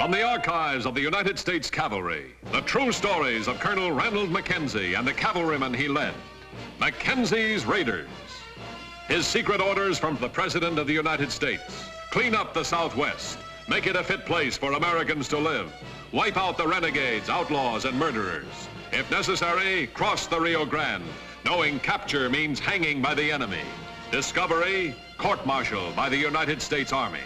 From the archives of the United States Cavalry, the true stories of Colonel Ranald Mackenzie and the cavalrymen he led. Mackenzie's Raiders. His secret orders from the President of the United States. Clean up the Southwest. Make it a fit place for Americans to live. Wipe out the renegades, outlaws, and murderers. If necessary, cross the Rio Grande, knowing capture means hanging by the enemy. Discovery, court-martial by the United States Army.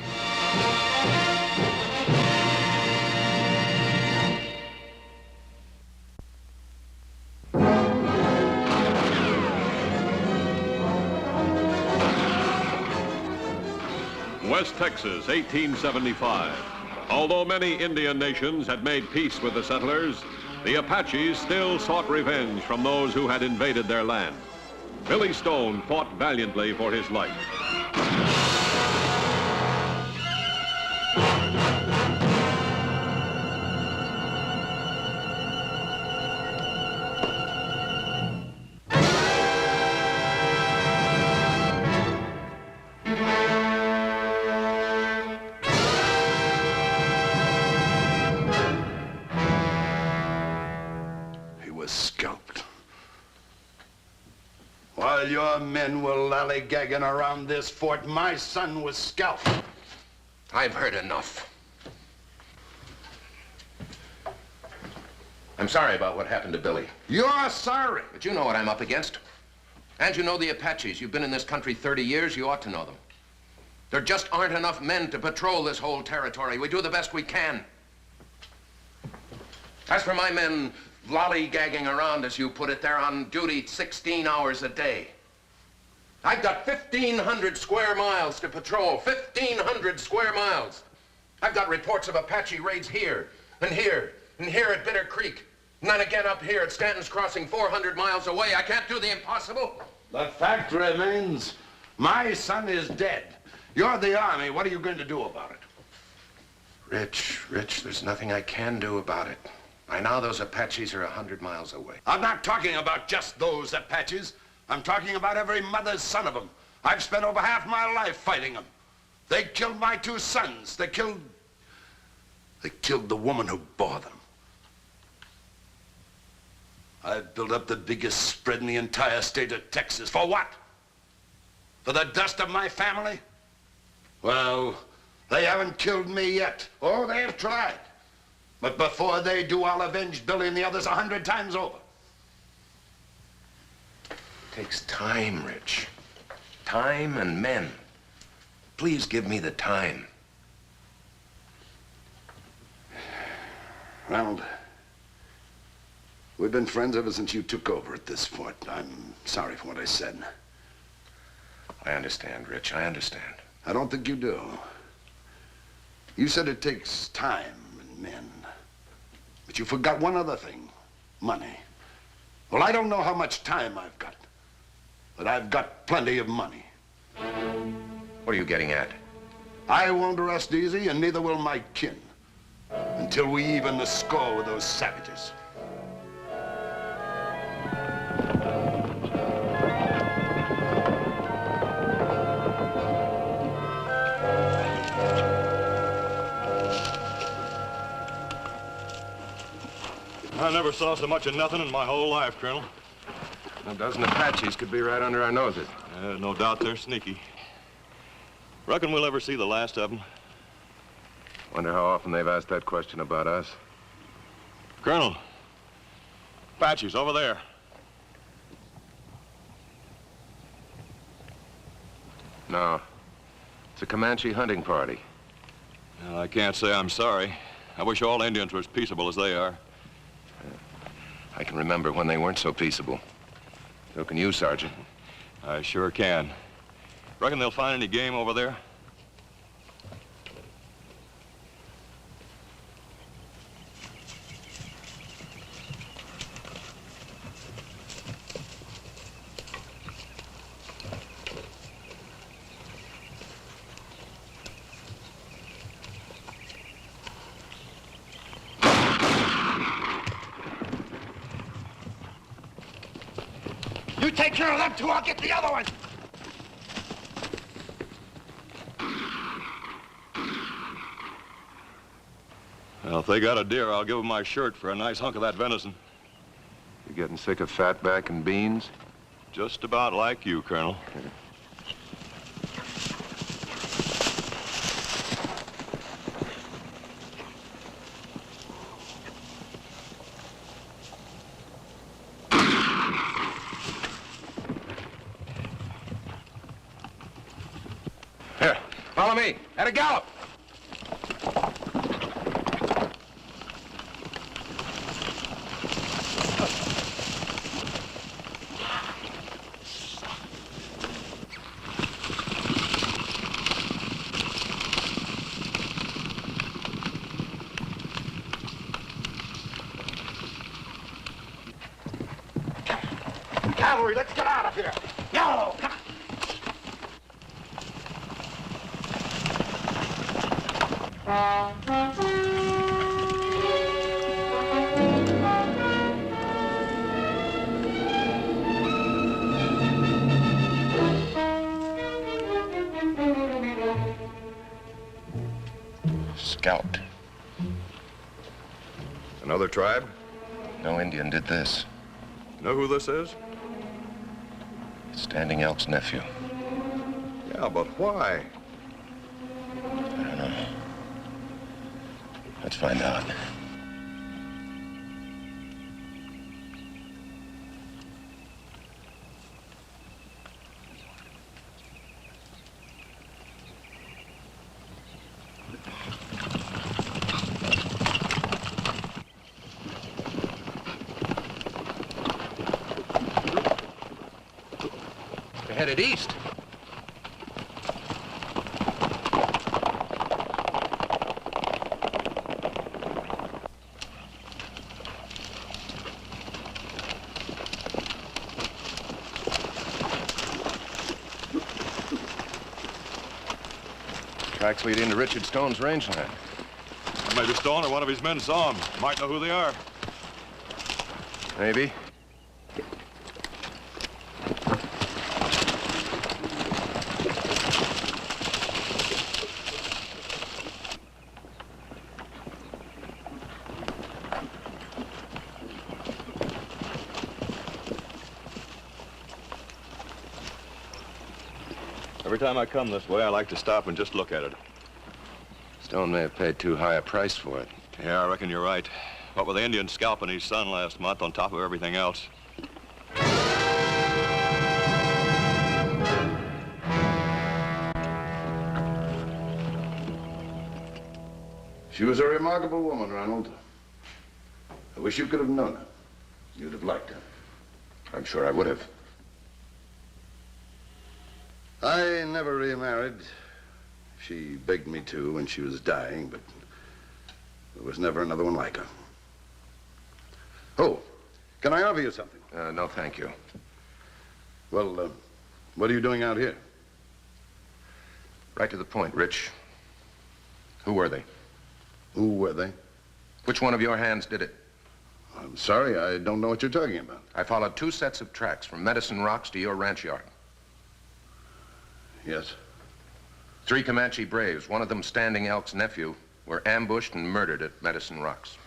West Texas, 1875. Although many Indian nations had made peace with the settlers, the Apaches still sought revenge from those who had invaded their land. Billy Stone fought valiantly for his life. While your men were lollygagging around this fort, my son was scalped. I've heard enough. I'm sorry about what happened to Billy. You're sorry? But you know what I'm up against. And you know the Apaches. You've been in this country 30 years, you ought to know them. There just aren't enough men to patrol this whole territory. We do the best we can. As for my men lollygagging around, as you put it, they're on duty 16 hours a day. I've got 1,500 square miles to patrol, 1,500 square miles. I've got reports of Apache raids here, and here, and here at Bitter Creek, and then again up here at Stanton's Crossing, 400 miles away. I can't do the impossible. The fact remains, my son is dead. You're the Army. What are you going to do about it? Rich, there's nothing I can do about it. By now, those Apaches are 100 miles away. I'm not talking about just those Apaches. I'm talking about every mother's son of them. I've spent over half my life fighting them. They killed my 2 sons. They killed the woman who bore them. I've built up the biggest spread in the entire state of Texas. For what? For the dust of my family? Well, they haven't killed me yet. Oh, they have tried. But before they do, I'll avenge Billy and the others 100 times over. It takes time, Rich. Time and men. Please give me the time. Ronald, we've been friends ever since you took over at this fort. I'm sorry for what I said. I understand, Rich. I understand. I don't think you do. You said it takes time and men. But you forgot one other thing, money. Well, I don't know how much time I've got, but I've got plenty of money. What are you getting at? I won't rest easy, and neither will my kin, until we even the score with those savages. I never saw so much of nothing in my whole life, Colonel. A dozen Apaches could be right under our noses. No doubt they're sneaky. Reckon we'll ever see the last of them. Wonder how often they've asked that question about us. Colonel, Apaches over there. No, it's a Comanche hunting party. Well, I can't say I'm sorry. I wish all Indians were as peaceable as they are. I can remember when they weren't so peaceable. So can you, Sergeant. I sure can. Reckon they'll find any game over there? You take care of them 2, I'll get the other one. Well, if they got a deer, I'll give them my shirt for a nice hunk of that venison. You getting sick of fatback and beans? Just about like you, Colonel. Here, follow me. At a gallop. Cavalry, let's get out of here. No, come on. Scalped. Another tribe? No Indian did this. Know who this is? Standing Elk's nephew. Yeah, but why? I don't know. Let's find out. They're headed east. Tracks lead into Richard Stone's rangeland. Maybe Stone or one of his men saw him. Might know who they are. Maybe. Every time I come this way, I like to stop and just look at it. Stone may have paid too high a price for it. Yeah, I reckon you're right. What with the Indians scalping his son last month on top of everything else. She was a remarkable woman, Ronald. I wish you could have known her. You'd have liked her. I'm sure I would have. I never remarried. She begged me to when she was dying, but there was never another one like her. Oh, can I offer you something? No, thank you. Well, what are you doing out here? Right to the point, Rich. Who were they? Who were they? Which one of your hands did it? I'm sorry, I don't know what you're talking about. I followed 2 sets of tracks from Medicine Rocks to your ranch yard. Yes. 3 Comanche braves, one of them Standing Elk's nephew, were ambushed and murdered at Medicine Rocks.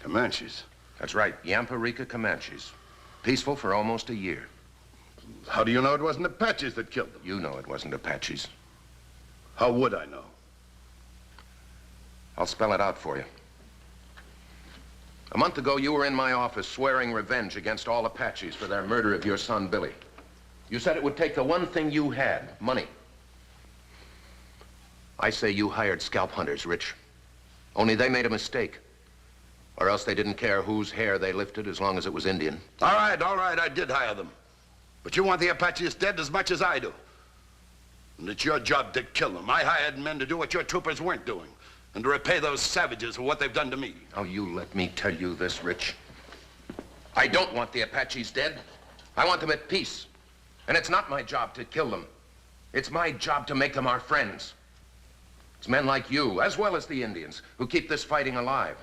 Comanches? That's right, Yampa Comanches. Peaceful for almost a year. How do you know it wasn't Apaches that killed them? You know it wasn't Apaches. How would I know? I'll spell it out for you. A month ago, you were in my office swearing revenge against all Apaches for their murder of your son, Billy. You said it would take the one thing you had, money. I say you hired Scalp Hunters, Rich. Only they made a mistake. Or else they didn't care whose hair they lifted as long as it was Indian. All right, I did hire them. But you want the Apaches dead as much as I do. And it's your job to kill them. I hired men to do what your troopers weren't doing. And to repay those savages for what they've done to me. Now, you let me tell you this, Rich. I don't want the Apaches dead. I want them at peace. And it's not my job to kill them. It's my job to make them our friends. It's men like you, as well as the Indians, who keep this fighting alive.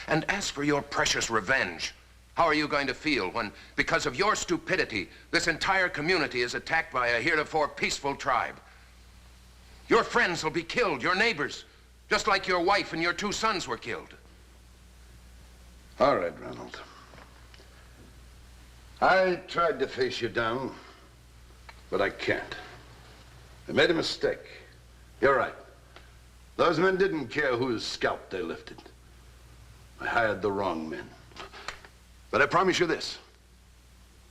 And as for your precious revenge, how are you going to feel when, because of your stupidity, this entire community is attacked by a heretofore peaceful tribe? Your friends will be killed, your neighbors, Just like your wife and your 2 sons were killed. All right, Ronald. I tried to face you down, but I can't. I made a mistake. You're right. Those men didn't care whose scalp they lifted. I hired the wrong men. But I promise you this.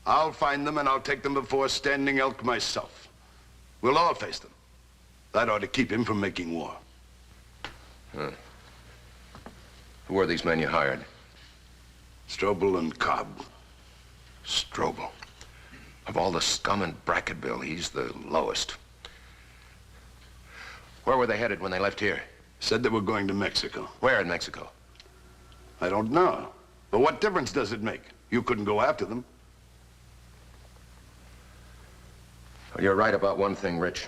I'll find them and I'll take them before Standing Elk myself. We'll all face them. That ought to keep him from making war. Huh. Who were these men you hired? Strobel and Cobb. Strobel. Of all the scum in Brackettville, he's the lowest. Where were they headed when they left here? Said they were going to Mexico. Where in Mexico? I don't know. But what difference does it make? You couldn't go after them. Well, you're right about one thing, Rich.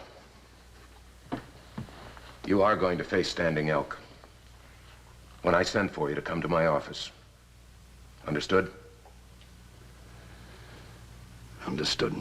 You are going to face Standing Elk when I send for you to come to my office. Understood? Understood.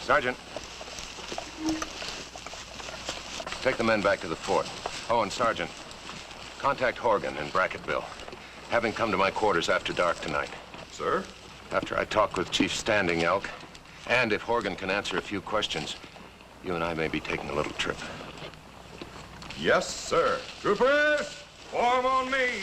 Sergeant. Take the men back to the fort. Oh, and Sergeant, contact Horgan in Brackettville. Have him come to my quarters after dark tonight. Sir? After I talk with Chief Standing Elk, and if Horgan can answer a few questions, you and I may be taking a little trip. Yes, sir. Troopers, form on me.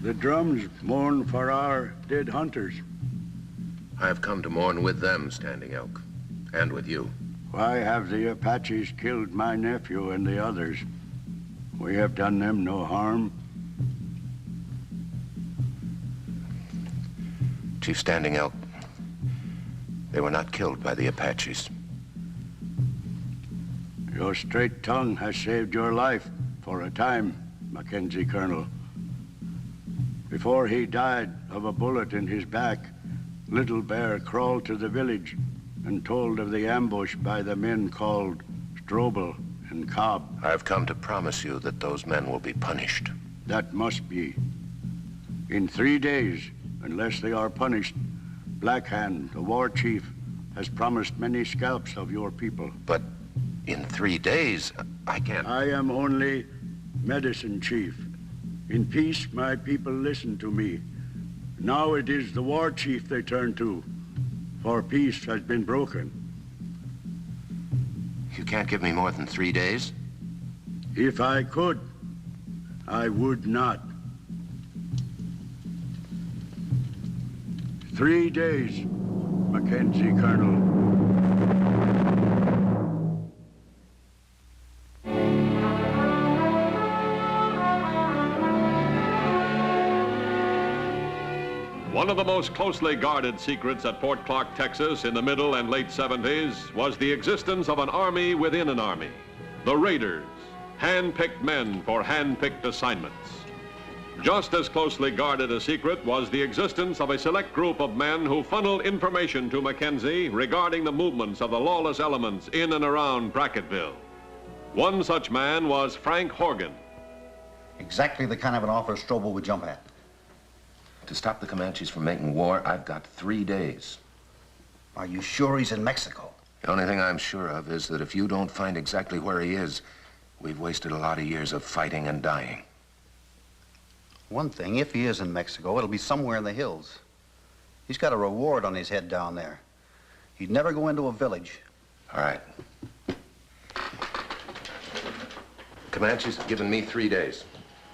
The drums mourn for our dead hunters. I have come to mourn with them, Standing Elk, and with you. Why have the Apaches killed my nephew and the others? We have done them no harm. Chief Standing Elk, they were not killed by the Apaches. Your straight tongue has saved your life for a time, Mackenzie, Colonel. Before he died of a bullet in his back, Little Bear crawled to the village and told of the ambush by the men called Strobel and Cobb. I have come to promise you that those men will be punished. That must be. In 3 days, unless they are punished, Black Hand, the war chief, has promised many scalps of your people. But in 3 days, I can't... I am only medicine chief. In peace, my people listen to me. Now it is the war chief they turn to, for peace has been broken. You can't give me more than 3 days? If I could, I would not. 3 days, Mackenzie, Colonel. One of the most closely guarded secrets at Fort Clark, Texas in the middle and late 70s was the existence of an army within an army. The Raiders, hand-picked men for hand-picked assignments. Just as closely guarded a secret was the existence of a select group of men who funneled information to Mackenzie regarding the movements of the lawless elements in and around Brackettville. One such man was Frank Horgan. Exactly the kind of an offer Strobel would jump at. To stop the Comanches from making war, I've got 3 days. Are you sure he's in Mexico? The only thing I'm sure of is that if you don't find exactly where he is, we've wasted a lot of years of fighting and dying. One thing, if he is in Mexico, it'll be somewhere in the hills. He's got a reward on his head down there. He'd never go into a village. All right. Comanches have given me 3 days.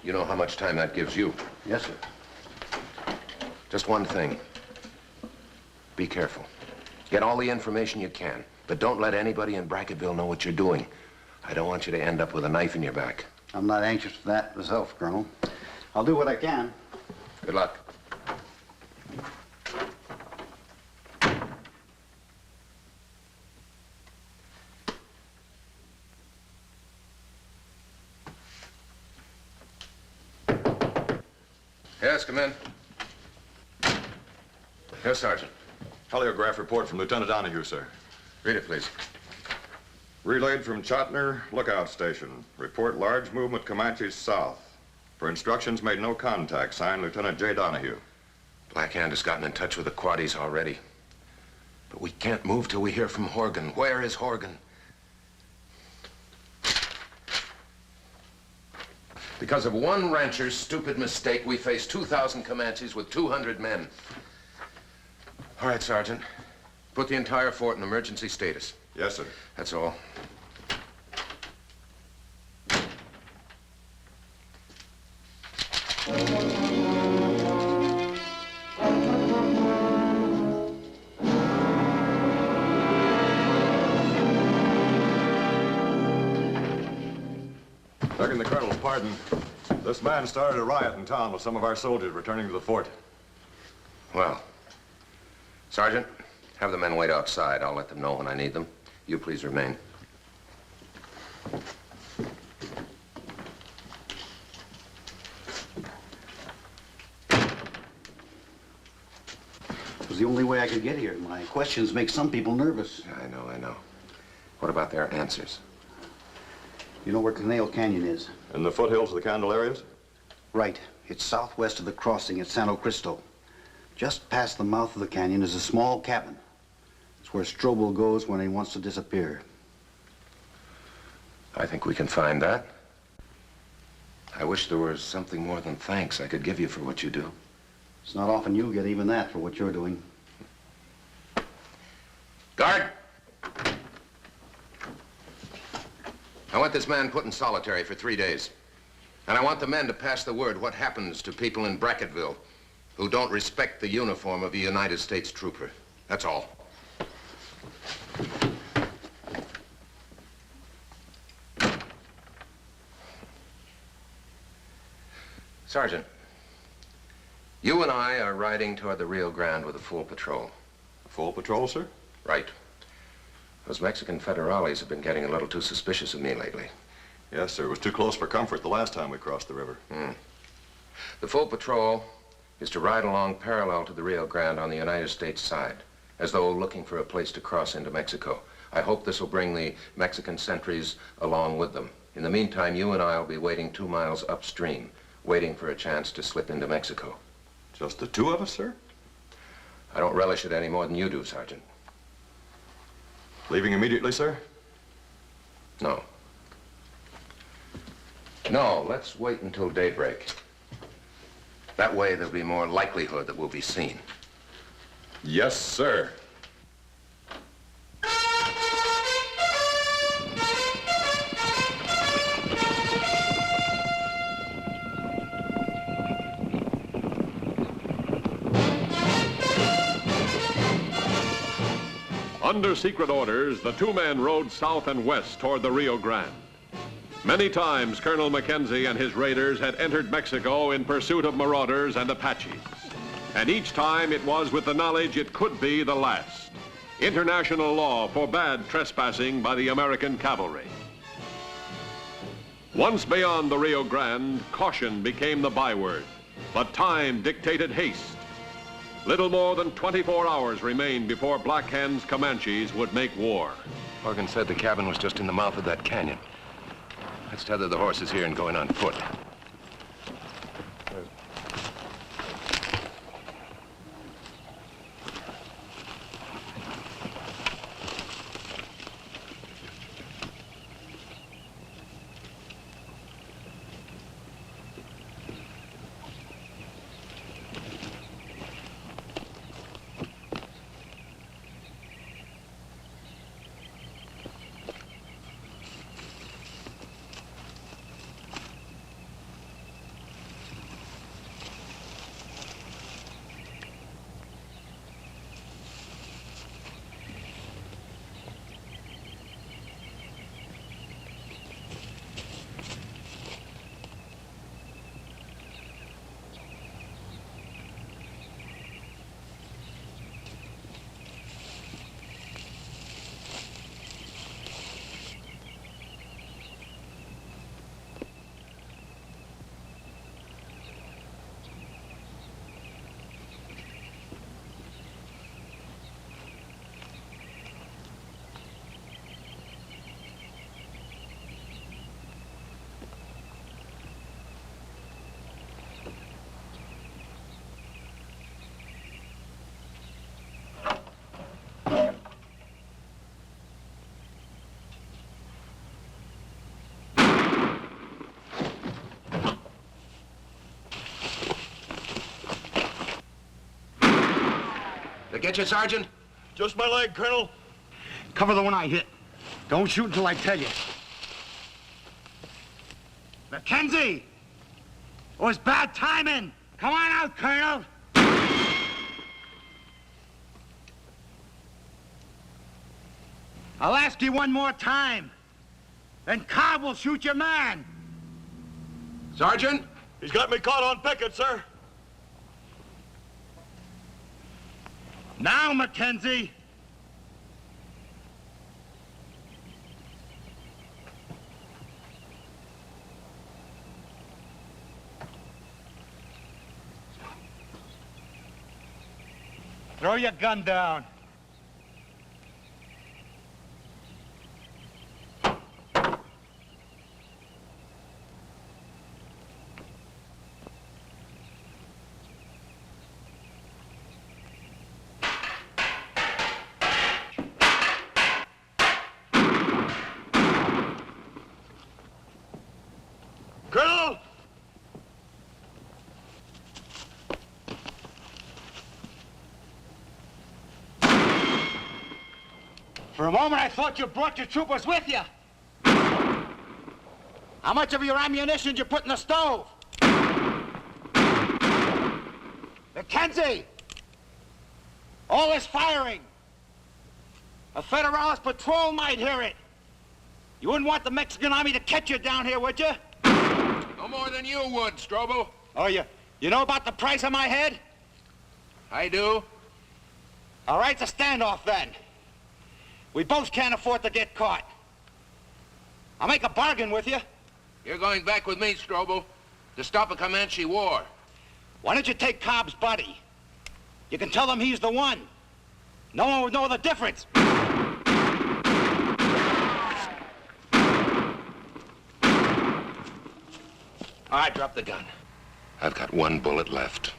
You know how much time that gives you. Yes, sir. Just one thing. Be careful. Get all the information you can, but don't let anybody in Brackettville know what you're doing. I don't want you to end up with a knife in your back. I'm not anxious for that myself, Colonel. I'll do what I can. Good luck. Yes, come in. Yes, Sergeant. Heliograph report from Lieutenant Donahue, sir. Read it, please. Relayed from Chotner Lookout Station. Report large movement Comanches south. For instructions made no contact. Signed Lieutenant J. Donahue. Black Hand has gotten in touch with the Quaddies already. But we can't move till we hear from Horgan. Where is Horgan? Because of one rancher's stupid mistake, we face 2,000 Comanches with 200 men. All right, Sergeant. Put the entire fort in emergency status. Yes, sir. That's all. Begging the colonel's pardon, this man started a riot in town with some of our soldiers returning to the fort. Well, Sergeant, have the men wait outside. I'll let them know when I need them. You please remain. It was the only way I could get here. My questions make some people nervous. I know. What about their answers? You know where Canal Canyon is? In the foothills of the Candelarias? Right. It's southwest of the crossing at Santo Cristo. Just past the mouth of the canyon is a small cabin. It's where Strobel goes when he wants to disappear. I think we can find that. I wish there was something more than thanks I could give you for what you do. It's not often you get even that for what you're doing. Guard! I want this man put in solitary for 3 days. And I want the men to pass the word what happens to people in Brackettville who don't respect the uniform of a United States trooper. That's all. Sergeant, you and I are riding toward the Rio Grande with a full patrol. Full patrol, sir? Right. Those Mexican federales have been getting a little too suspicious of me lately. Yes, sir. It was too close for comfort the last time we crossed the river. The full patrol is to ride along parallel to the Rio Grande on the United States side, as though looking for a place to cross into Mexico. I hope this will bring the Mexican sentries along with them. In the meantime, you and I will be waiting 2 miles upstream, waiting for a chance to slip into Mexico. Just the two of us, sir? I don't relish it any more than you do, Sergeant. Leaving immediately, sir? No. No, let's wait until daybreak. That way there'll be more likelihood that we'll be seen. Yes, sir. Under secret orders, the two men rode south and west toward the Rio Grande. Many times, Colonel Mackenzie and his raiders had entered Mexico in pursuit of marauders and Apaches. And each time it was with the knowledge it could be the last. International law forbade trespassing by the American cavalry. Once beyond the Rio Grande, caution became the byword, but time dictated haste. Little more than 24 hours remained before Black Hand's Comanches would make war. Horgan said the cabin was just in the mouth of that canyon. Let's tether the horses here and go in on foot. That get you, Sergeant? Just my leg, Colonel. Cover the one I hit. Don't shoot until I tell you. Mackenzie! It was bad timing. Come on out, Colonel. I'll ask you one more time. Then Cobb will shoot your man. Sergeant? He's got me caught on picket, sir. Now, Mackenzie. Throw your gun down. Colonel! For a moment, I thought you brought your troopers with you. How much of your ammunition did you put in the stove? Mackenzie! All this firing. A Federalist patrol might hear it. You wouldn't want the Mexican army to catch you down here, would you? No more than you would, Strobel. Oh, you know about the price of my head? I do. All right, it's a standoff then. We both can't afford to get caught. I'll make a bargain with you. You're going back with me, Strobel, to stop a Comanche war. Why don't you take Cobb's body? You can tell them he's the one. No one would know the difference. All right, drop the gun. I've got one bullet left.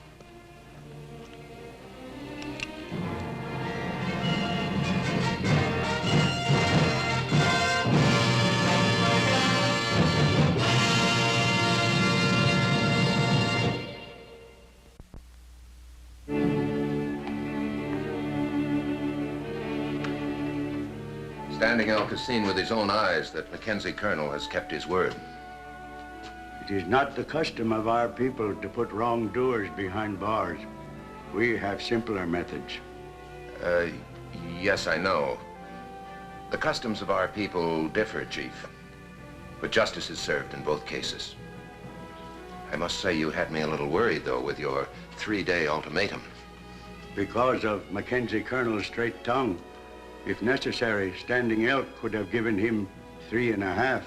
Standing Elk has seen with his own eyes that Mackenzie Colonel has kept his word. It is not the custom of our people to put wrongdoers behind bars. We have simpler methods. Yes, I know. The customs of our people differ, Chief. But justice is served in both cases. I must say you had me a little worried, though, with your 3-day ultimatum. Because of Mackenzie Colonel's straight tongue, if necessary, Standing Elk could have given him 3.5.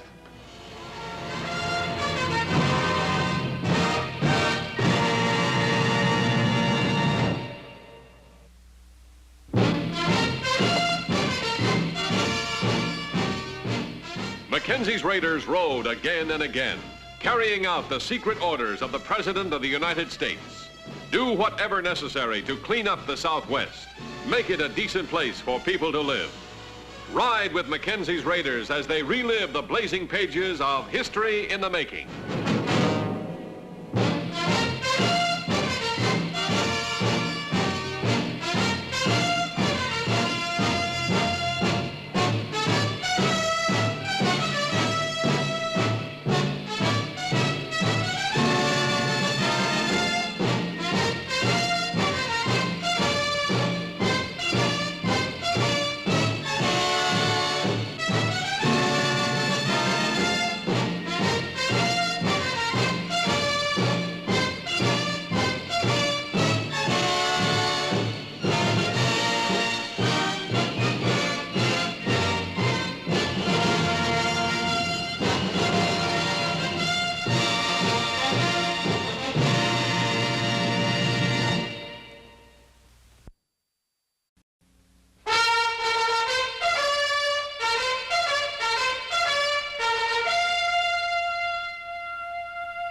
Mackenzie's raiders rode again and again, carrying out the secret orders of the President of the United States. Do whatever necessary to clean up the Southwest. Make it a decent place for people to live. Ride with Mackenzie's raiders as they relive the blazing pages of history in the making.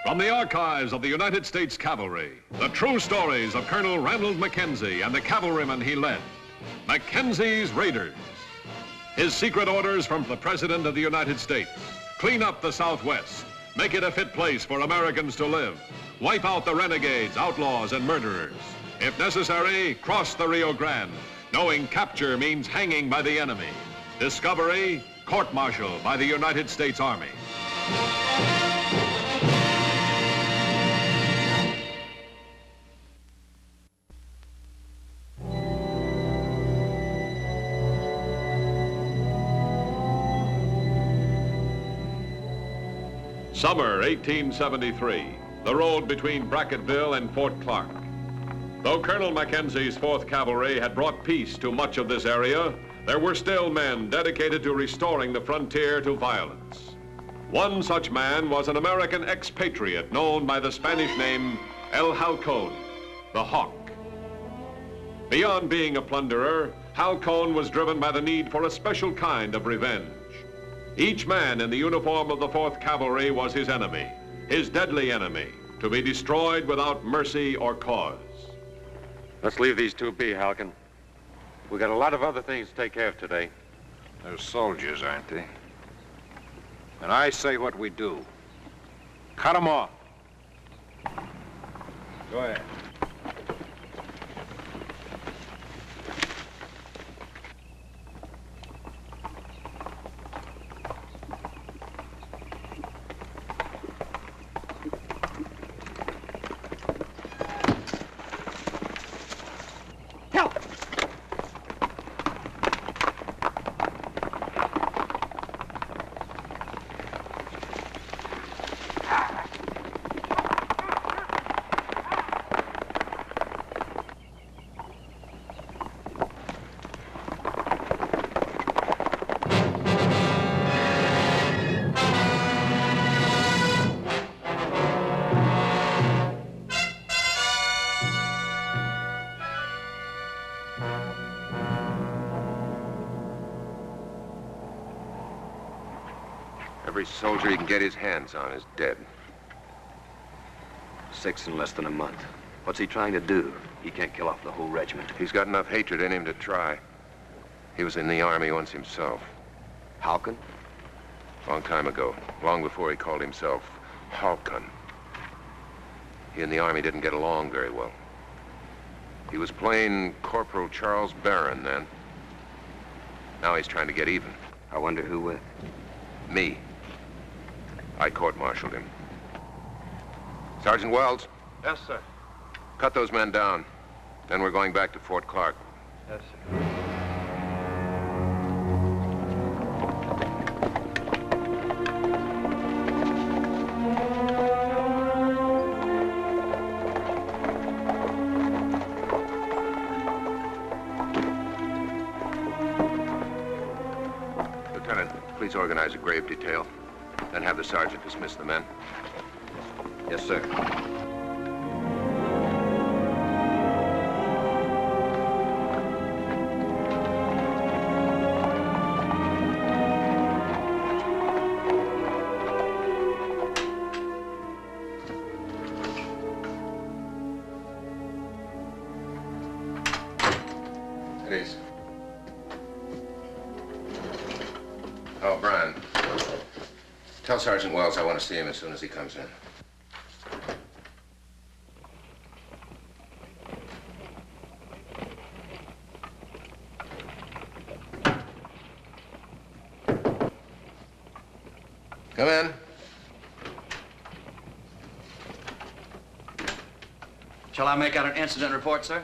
From the archives of the United States Cavalry, the true stories of Colonel Ranald Mackenzie and the cavalrymen he led. Mackenzie's Raiders. His secret orders from the President of the United States. Clean up the Southwest. Make it a fit place for Americans to live. Wipe out the renegades, outlaws, and murderers. If necessary, cross the Rio Grande, knowing capture means hanging by the enemy. Discovery, court-martial by the United States Army. Summer 1873, the road between Brackettville and Fort Clark. Though Colonel Mackenzie's 4th Cavalry had brought peace to much of this area, there were still men dedicated to restoring the frontier to violence. One such man was an American expatriate known by the Spanish name El Halcon, the Hawk. Beyond being a plunderer, Halcon was driven by the need for a special kind of revenge. Each man in the uniform of the 4th Cavalry was his enemy, his deadly enemy, to be destroyed without mercy or cause. Let's leave these two be, Halcon. We got a lot of other things to take care of today. They're soldiers, aren't they? And I say what we do. Cut them off. Go ahead. Every soldier he can get his hands on is dead. 6 in less than a month. What's he trying to do? He can't kill off the whole regiment. He's got enough hatred in him to try. He was in the Army once himself. Halcon? Long time ago, long before he called himself Halcon. He and the Army didn't get along very well. He was plain Corporal Charles Barron then. Now he's trying to get even. I wonder who with? Me. I court-martialed him. Sergeant Wells. Yes, sir. Cut those men down. Then we're going back to Fort Clark. Yes, sir. Lieutenant, please organize a grave detail. Then have the sergeant dismiss the men. Yes, sir. It is. Oh, Brian. Tell Sergeant Wells I want to see him as soon as he comes in. Come in. Shall I make out an incident report, sir?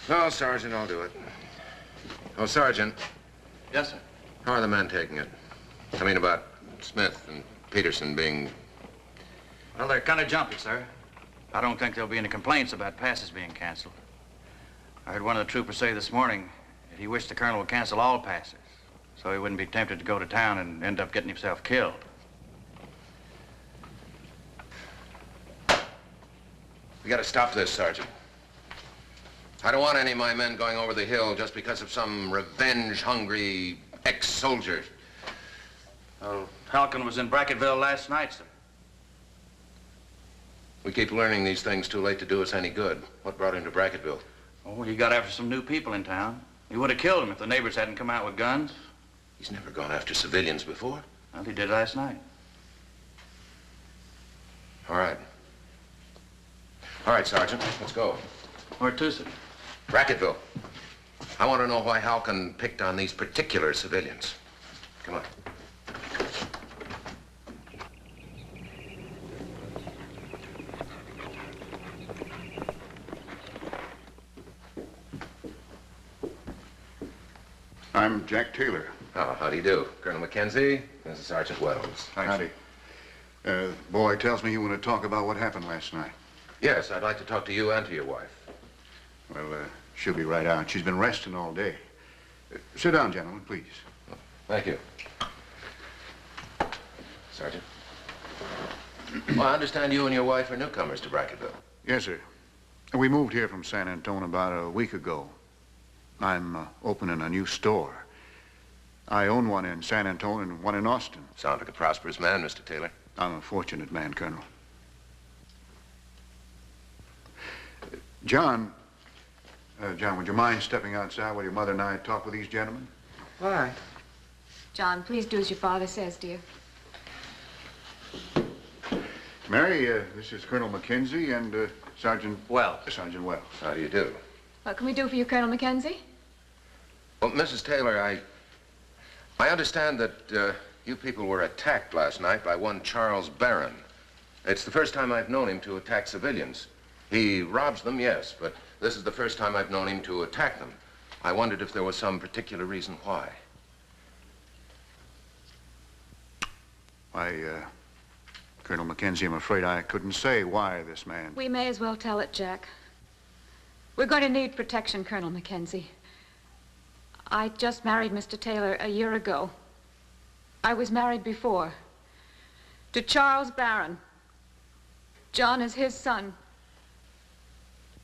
No, Sergeant, I'll do it. Oh, Sergeant. Yes, sir. How are the men taking it? I mean, about Smith and Peterson being... Well, they're kind of jumpy, sir. I don't think there'll be any complaints about passes being canceled. I heard one of the troopers say this morning that he wished the colonel would cancel all passes, so he wouldn't be tempted to go to town and end up getting himself killed. We gotta stop this, Sergeant. I don't want any of my men going over the hill just because of some revenge-hungry ex-soldier. Well, Halcon was in Brackettville last night, sir. We keep learning these things too late to do us any good. What brought him to Brackettville? Oh, he got after some new people in town. He would have killed them if the neighbors hadn't come out with guns. He's never gone after civilians before. Well, he did last night. All right. All right, Sergeant, let's go. Where to, sir? Brackettville. I want to know why Halcon picked on these particular civilians. Come on. I'm Jack Taylor. Oh, how do you do? Colonel Mackenzie, this is Sergeant Wells. Howdy. Boy tells me you want to talk about what happened last night. Yes, I'd like to talk to you and to your wife. Well, she'll be right out. She's been resting all day. Sit down, gentlemen, please. Thank you. Sergeant. Well, I understand you and your wife are newcomers to Brackettville. Yes, sir. We moved here from San Antonio about a week ago. I'm opening a new store. I own one in San Antonio and one in Austin. Sound like a prosperous man, Mr. Taylor. I'm a fortunate man, Colonel. John, would you mind stepping outside while your mother and I talk with these gentlemen? All right. John, please do as your father says, dear. Mary, this is Colonel Mackenzie and Sergeant Wells. Sergeant Wells. How do you do? What can we do for you, Colonel Mackenzie? Well, Mrs. Taylor, I understand that you people were attacked last night by one Charles Barron. It's the first time I've known him to attack civilians. He robs them, yes, but this is the first time I've known him to attack them. I wondered if there was some particular reason why. Colonel Mackenzie, I'm afraid I couldn't say why this man... We may as well tell it, Jack. We're going to need protection, Colonel Mackenzie. I just married Mr. Taylor a year ago. I was married before. To Charles Barron. John is his son.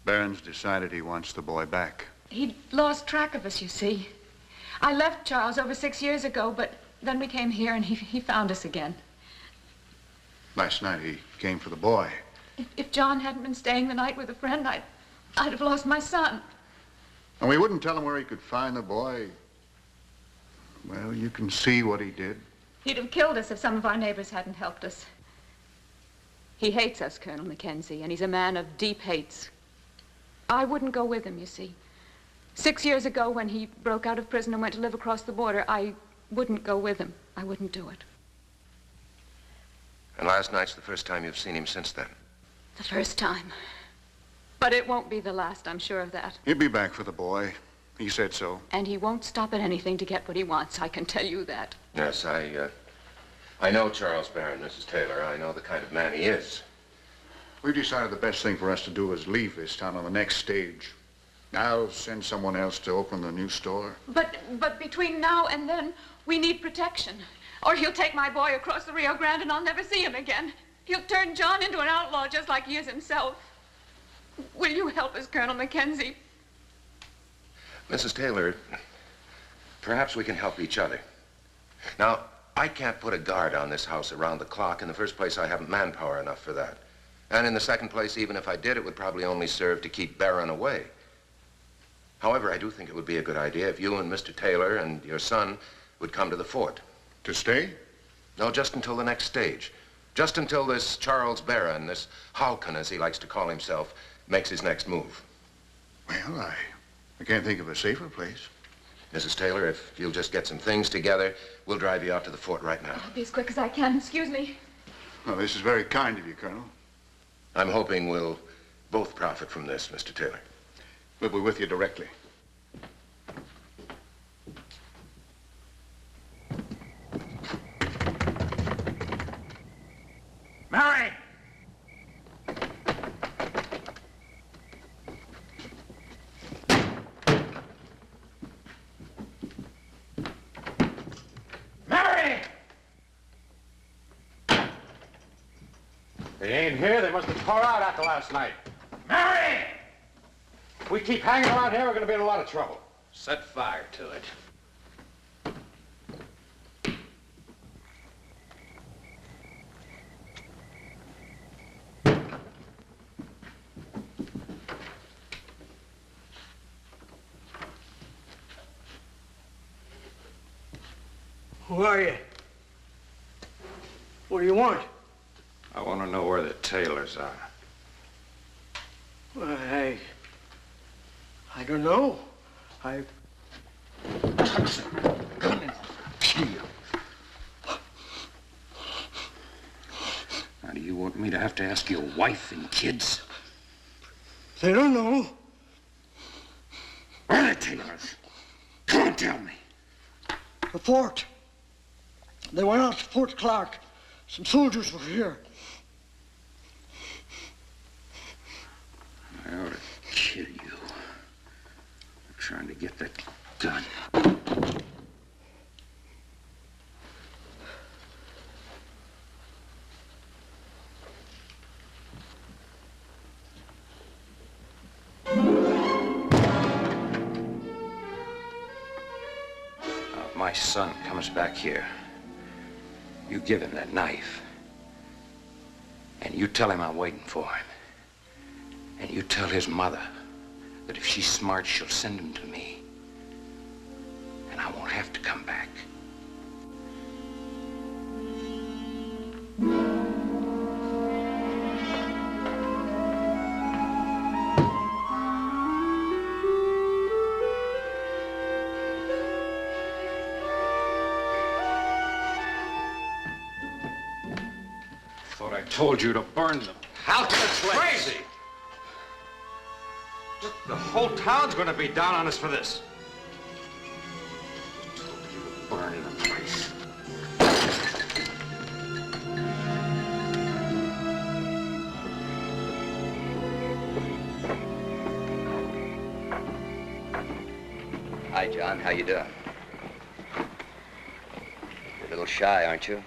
Barron's decided he wants the boy back. He lost track of us, you see. I left Charles over 6 years ago, but then we came here and he found us again. Last night he came for the boy. If John hadn't been staying the night with a friend, I'd have lost my son. And we wouldn't tell him where he could find the boy. Well, you can see what he did. He'd have killed us if some of our neighbors hadn't helped us. He hates us, Colonel Mackenzie, and he's a man of deep hates. I wouldn't go with him, you see. 6 years ago, when he broke out of prison and went to live across the border, I wouldn't go with him. I wouldn't do it. And last night's the first time you've seen him since then? The first time. But it won't be the last, I'm sure of that. He'll be back for the boy. He said so. And he won't stop at anything to get what he wants, I can tell you that. Yes, I know Charles Barron, Mrs. Taylor. I know the kind of man he is. We've decided the best thing for us to do is leave this town on the next stage. I'll send someone else to open the new store. But between now and then, we need protection. Or he'll take my boy across the Rio Grande and I'll never see him again. He'll turn John into an outlaw just like he is himself. Will you help us, Colonel Mackenzie? Mrs. Taylor, perhaps we can help each other. Now, I can't put a guard on this house around the clock. In the first place, I haven't manpower enough for that. And in the second place, even if I did, it would probably only serve to keep Barron away. However, I do think it would be a good idea if you and Mr. Taylor and your son would come to the fort. To stay? No, just until the next stage. Just until this Charles Barron, this Halcon, as he likes to call himself, makes his next move. Well, I can't think of a safer place. Mrs. Taylor, if you'll just get some things together, we'll drive you out to the fort right now. I'll be as quick as I can. Excuse me. Well, this is very kind of you, Colonel. I'm hoping we'll both profit from this, Mr. Taylor. We'll be with you directly. Mary! Mary! They ain't here. They must have tore out after last night. Mary! If we keep hanging around here, we're going to be in a lot of trouble. Set fire to it. Who are you? What do you want? I want to know where the Taylors are. Well, I don't know. Now, do you want me to have to ask your wife and kids? They don't know. Where are the tailors? Come on, tell me. The fort. They went out to Fort Clark. Some soldiers were here. I ought to kill you. I'm trying to get that gun. My son comes back here. You give him that knife. And you tell him I'm waiting for him. And you tell his mother that if she's smart, she'll send him to me. And I won't have to come back. Told you to burn them. How can it's crazy? The whole town's going to be down on us for this. Burn the place. Hi, John. How you doing? You're a little shy, aren't you?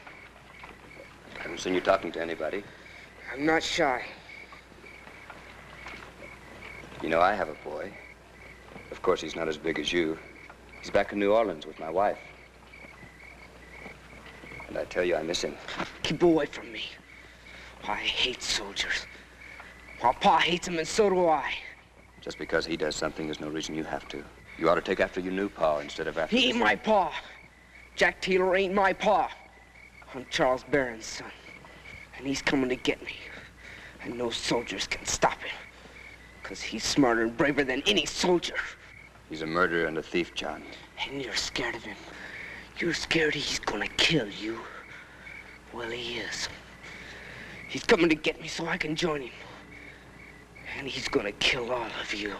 I haven't seen you talking to anybody. I'm not shy. You know, I have a boy. Of course, he's not as big as you. He's back in New Orleans with my wife. And I tell you, I miss him. Keep away from me. I hate soldiers. My pa hates them, and so do I. Just because he does something, there's no reason you have to. You ought to take after your new pa instead of after... He ain't my pa. Jack Taylor ain't my pa. I'm Charles Barron's son, and he's coming to get me. And no soldiers can stop him, because he's smarter and braver than any soldier. He's a murderer and a thief, John. And you're scared of him. You're scared he's gonna kill you. Well, he is. He's coming to get me so I can join him. And he's gonna kill all of you.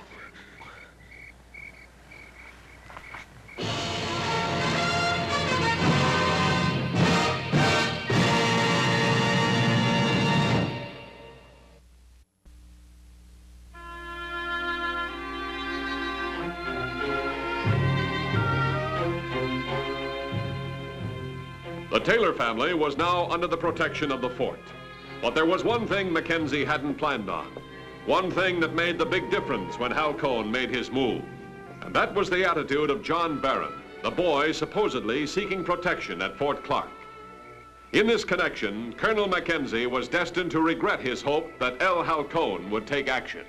The Taylor family was now under the protection of the fort. But there was one thing Mackenzie hadn't planned on. One thing that made the big difference when Hal Cone made his move. And that was the attitude of John Barron, the boy supposedly seeking protection at Fort Clark. In this connection, Colonel Mackenzie was destined to regret his hope that Hal Cone would take action.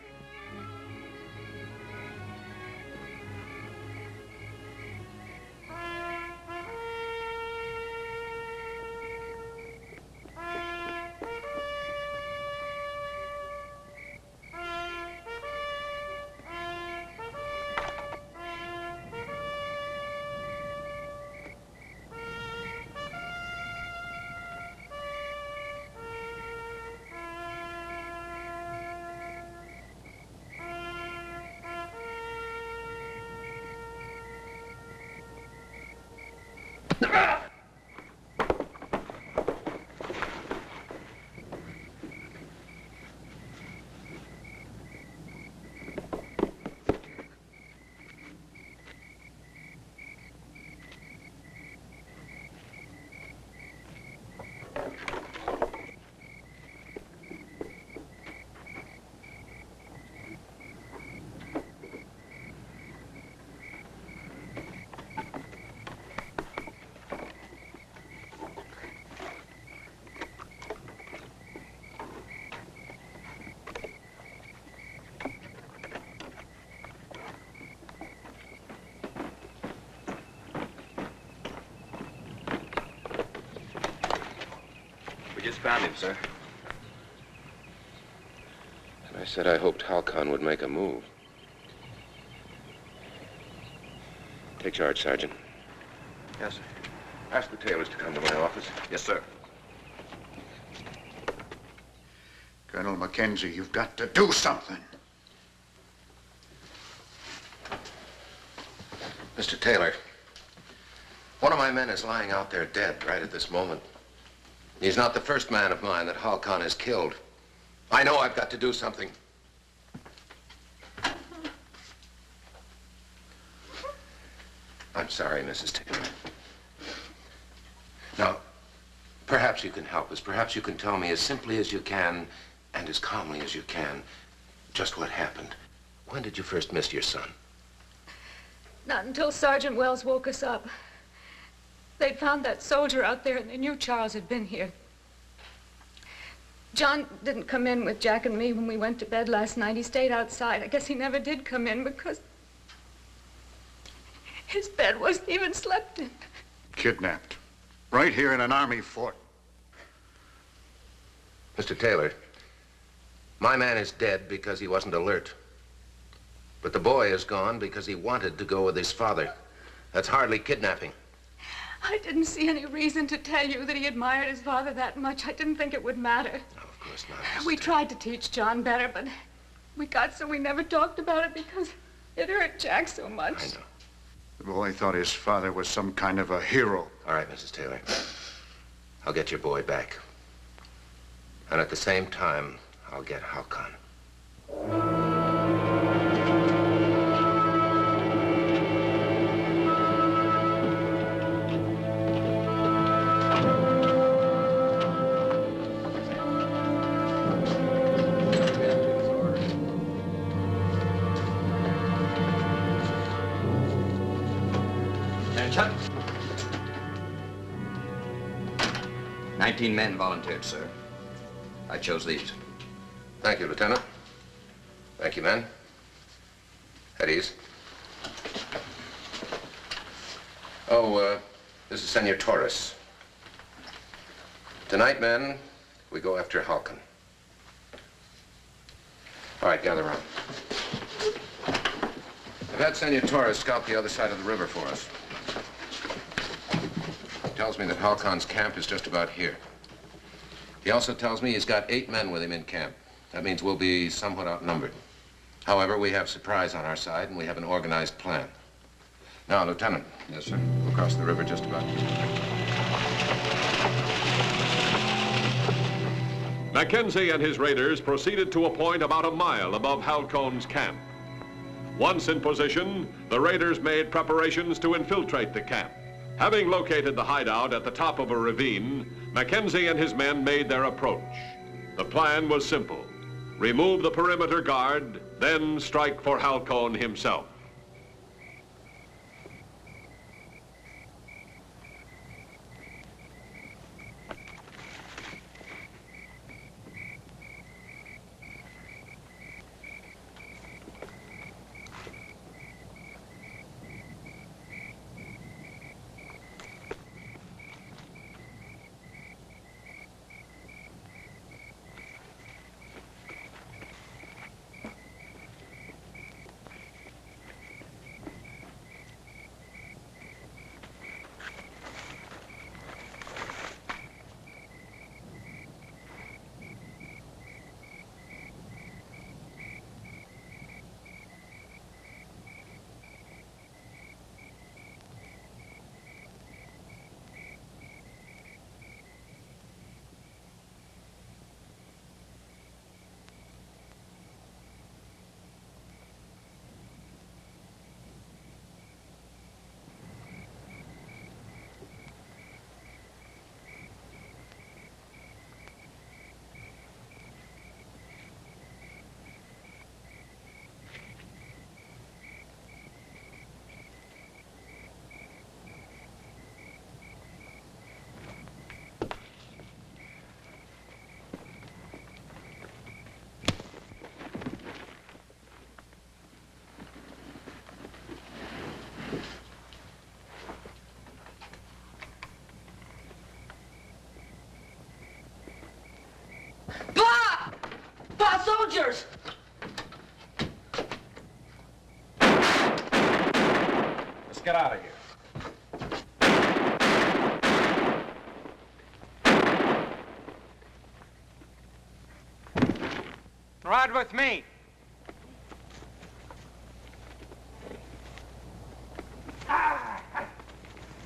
We just found him, sir. And I said I hoped Halcon would make a move. Take charge, Sergeant. Yes, sir. Ask the tailors to come to my office. Yes, sir. Colonel Mackenzie, you've got to do something. Mr. Taylor, one of my men is lying out there dead right at this moment. He's not the first man of mine that Halcon has killed. I know I've got to do something. I'm sorry, Mrs. Taylor. Now, perhaps you can help us. Perhaps you can tell me as simply as you can and as calmly as you can just what happened. When did you first miss your son? Not until Sergeant Wells woke us up. They'd found that soldier out there and they knew Charles had been here. John didn't come in with Jack and me when we went to bed last night. He stayed outside. I guess he never did come in because his bed wasn't even slept in. Kidnapped. Right here in an army fort. Mr. Taylor, my man is dead because he wasn't alert. But the boy is gone because he wanted to go with his father. That's hardly kidnapping. I didn't see any reason to tell you that he admired his father that much. I didn't think it would matter. No, of course not. We tried to teach John better, but we got so we never talked about it because it hurt Jack so much. I know. The boy thought his father was some kind of a hero. All right, Mrs. Taylor. I'll get your boy back. And at the same time, I'll get Halcon. Attention. 19 men volunteered, sir. I chose these. Thank you, Lieutenant. Thank you, men. At ease. Oh, this is Senor Torres. Tonight, men, we go after Halcon. All right, gather around. I've had Senor Torres scout the other side of the river for us. He tells me that Halcon's camp is just about here. He also tells me he's got 8 men with him in camp. That means we'll be somewhat outnumbered. However, we have surprise on our side, and we have an organized plan. Now, Lieutenant. Yes, sir. We'll cross the river just about here. Mackenzie and his raiders proceeded to a point about a mile above Halcon's camp. Once in position, the raiders made preparations to infiltrate the camp. Having located the hideout at the top of a ravine, Mackenzie and his men made their approach. The plan was simple. Remove the perimeter guard, then strike for Halcon himself. Pa! Pa, soldiers! The Let's get out of here. Ride with me.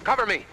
Cover me.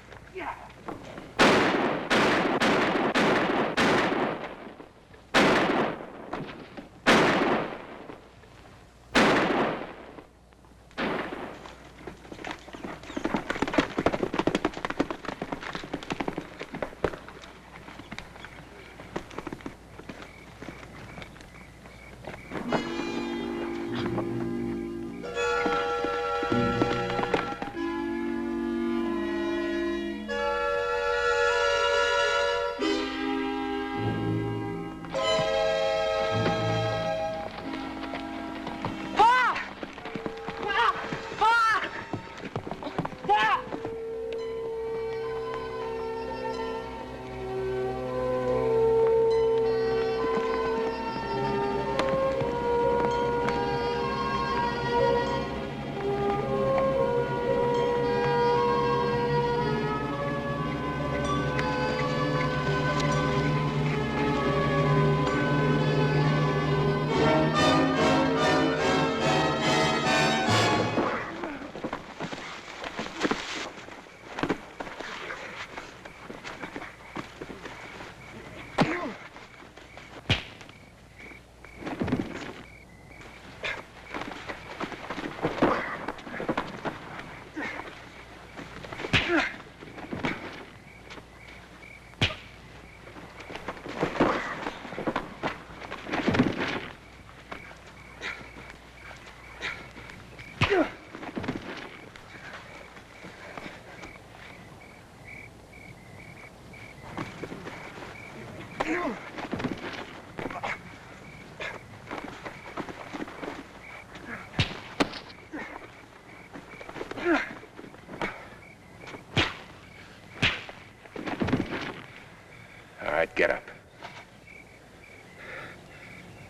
All right, get up.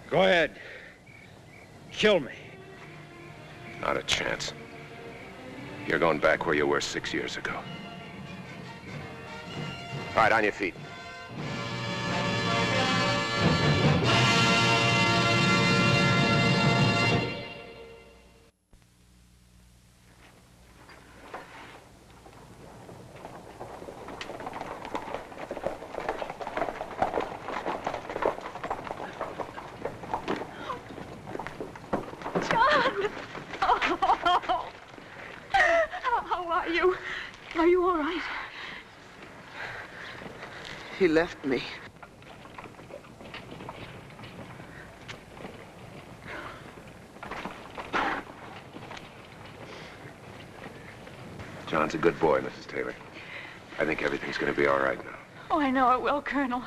Go ahead. Kill me. Not a chance. You're going back where you were 6 years ago. All right, on your feet. Are you all right? He left me. John's a good boy, Mrs. Taylor. I think everything's going to be all right now. Oh, I know it will, Colonel.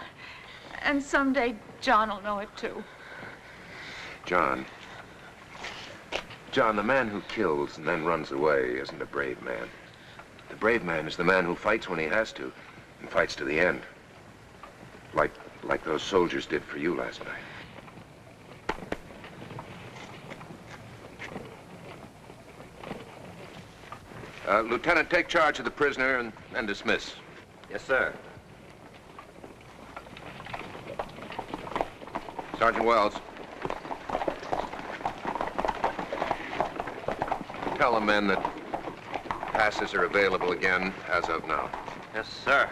And someday John will know it, too. John, the man who kills and then runs away isn't a brave man. The brave man is the man who fights when he has to, and fights to the end. Like those soldiers did for you last night. Lieutenant, take charge of the prisoner and dismiss. Yes, sir. Sergeant Wells. Tell the men that passes are available again as of now. Yes, sir.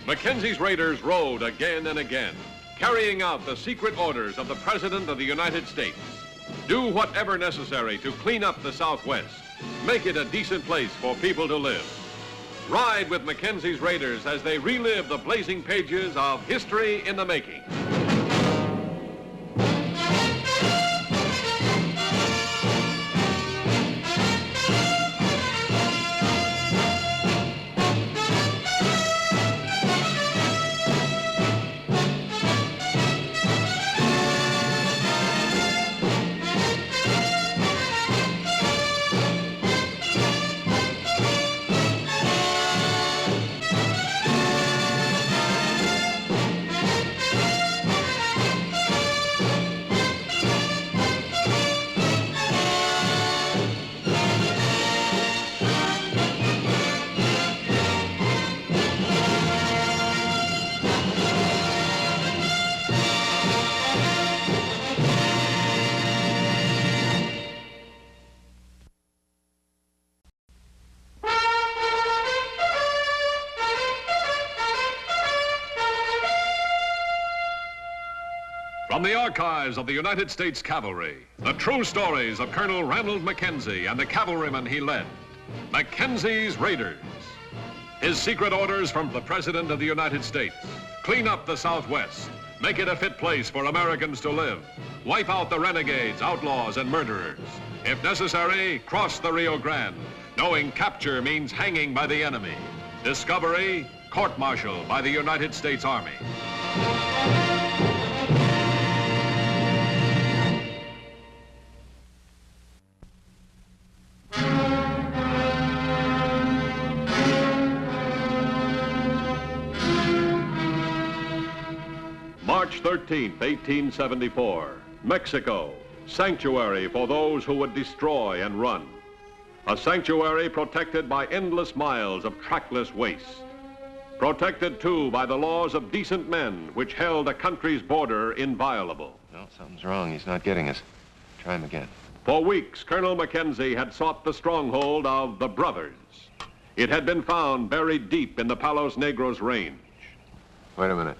Mackenzie's raiders rode again and again, carrying out the secret orders of the President of the United States. Do whatever necessary to clean up the Southwest, make it a decent place for people to live. Ride with Mackenzie's raiders as they relive the blazing pages of history in the making. From the archives of the United States Cavalry, the true stories of Colonel Ranald Mackenzie and the cavalrymen he led. Mackenzie's Raiders. His secret orders from the President of the United States. Clean up the Southwest. Make it a fit place for Americans to live. Wipe out the renegades, outlaws, and murderers. If necessary, cross the Rio Grande, knowing capture means hanging by the enemy. Discovery, court-martial by the United States Army. March 13th, 1874, Mexico, sanctuary for those who would destroy and run. A sanctuary protected by endless miles of trackless waste. Protected, too, by the laws of decent men, which held a country's border inviolable. No, something's wrong. He's not getting us. Try him again. For weeks, Colonel Mackenzie had sought the stronghold of the Brothers. It had been found buried deep in the Palos Negros range. Wait a minute.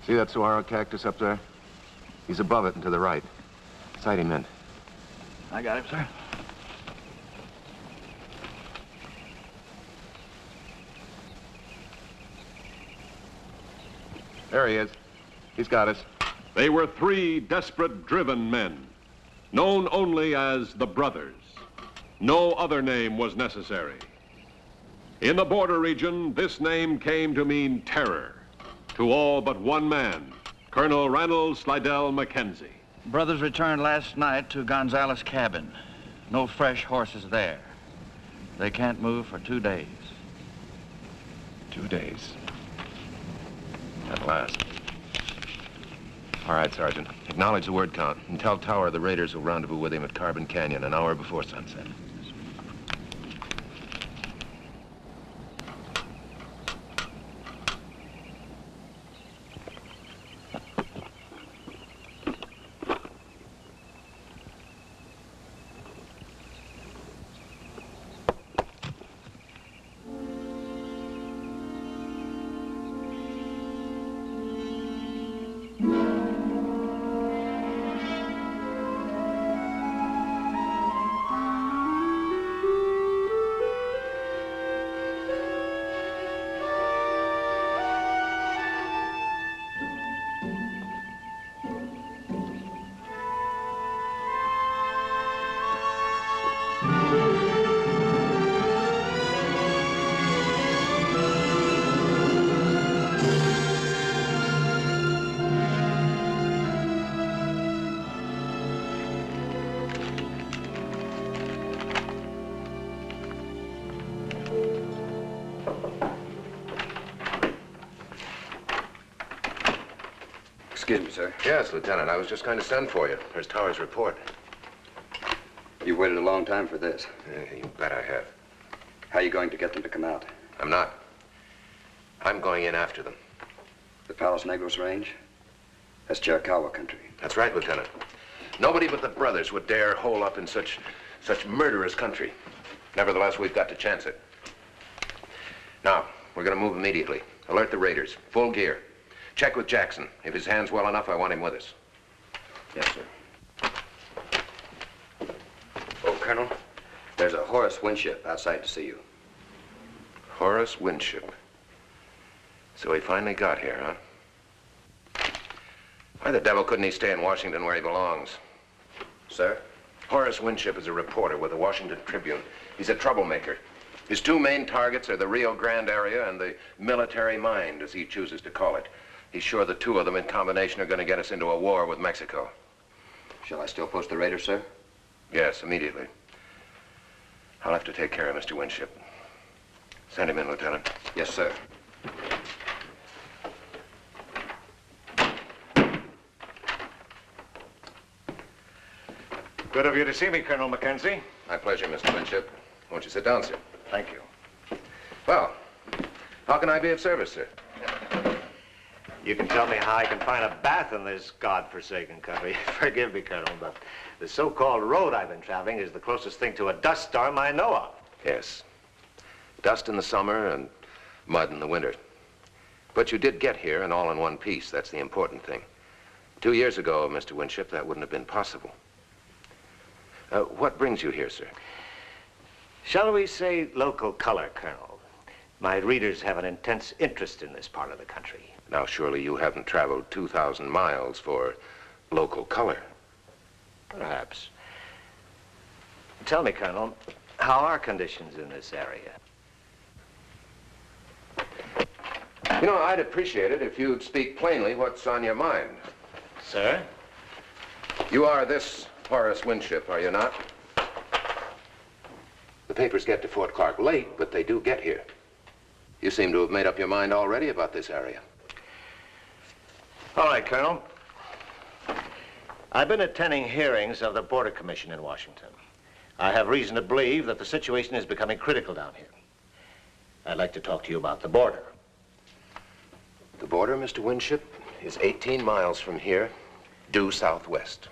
See that saguaro cactus up there? He's above it and to the right. Sight him in. I got him, sir. There he is. He's got us. They were three desperate, driven men, known only as the Brothers. No other name was necessary. In the border region, this name came to mean terror to all but one man, Colonel Ranald Slidell Mackenzie. Brothers returned last night to Gonzales' cabin. No fresh horses there. They can't move for 2 days. 2 days. At last. All right, Sergeant. Acknowledge the word count and tell Tower the raiders will rendezvous with him at Carbon Canyon an hour before sunset. Excuse me, sir. Yes, Lieutenant. I was just going to send for you. There's Tower's report. You waited a long time for this. You bet I have. How are you going to get them to come out? I'm not. I'm going in after them. The Palos Negros Range? That's Chiricahua country. That's right, Lieutenant. Nobody but the Brothers would dare hole up in such murderous country. Nevertheless, we've got to chance it. Now, we're going to move immediately. Alert the raiders. Full gear. Check with Jackson. If his hand's well enough, I want him with us. Yes, sir. Oh, Colonel, there's a Horace Winship outside to see you. Horace Winship. So he finally got here, huh? Why the devil couldn't he stay in Washington where he belongs? Sir? Horace Winship is a reporter with the Washington Tribune. He's a troublemaker. His two main targets are the Rio Grande area and the military mind, as he chooses to call it. He's sure the two of them in combination are going to get us into a war with Mexico. Shall I still post the raiders, sir? Yes, immediately. I'll have to take care of Mr. Winship. Send him in, Lieutenant. Yes, sir. Good of you to see me, Colonel Mackenzie. My pleasure, Mr. Winship. Won't you sit down, sir? Thank you. Well, how can I be of service, sir? You can tell me how I can find a bath in this godforsaken country. Forgive me, Colonel, but the so-called road I've been traveling is the closest thing to a dust storm I know of. Yes. Dust in the summer and mud in the winter. But you did get here and all in one piece. That's the important thing. 2 years ago, Mr. Winship, that wouldn't have been possible. What brings you here, sir? Shall we say local color, Colonel? My readers have an intense interest in this part of the country. Now, surely you haven't traveled 2,000 miles for local color. Perhaps. Tell me, Colonel, how are conditions in this area? You know, I'd appreciate it if you'd speak plainly what's on your mind. Sir? You are this Horace Winship, are you not? The papers get to Fort Clark late, but they do get here. You seem to have made up your mind already about this area. All right, Colonel. I've been attending hearings of the Border Commission in Washington. I have reason to believe that the situation is becoming critical down here. I'd like to talk to you about the border. The border, Mr. Winship, is 18 miles from here, due southwest.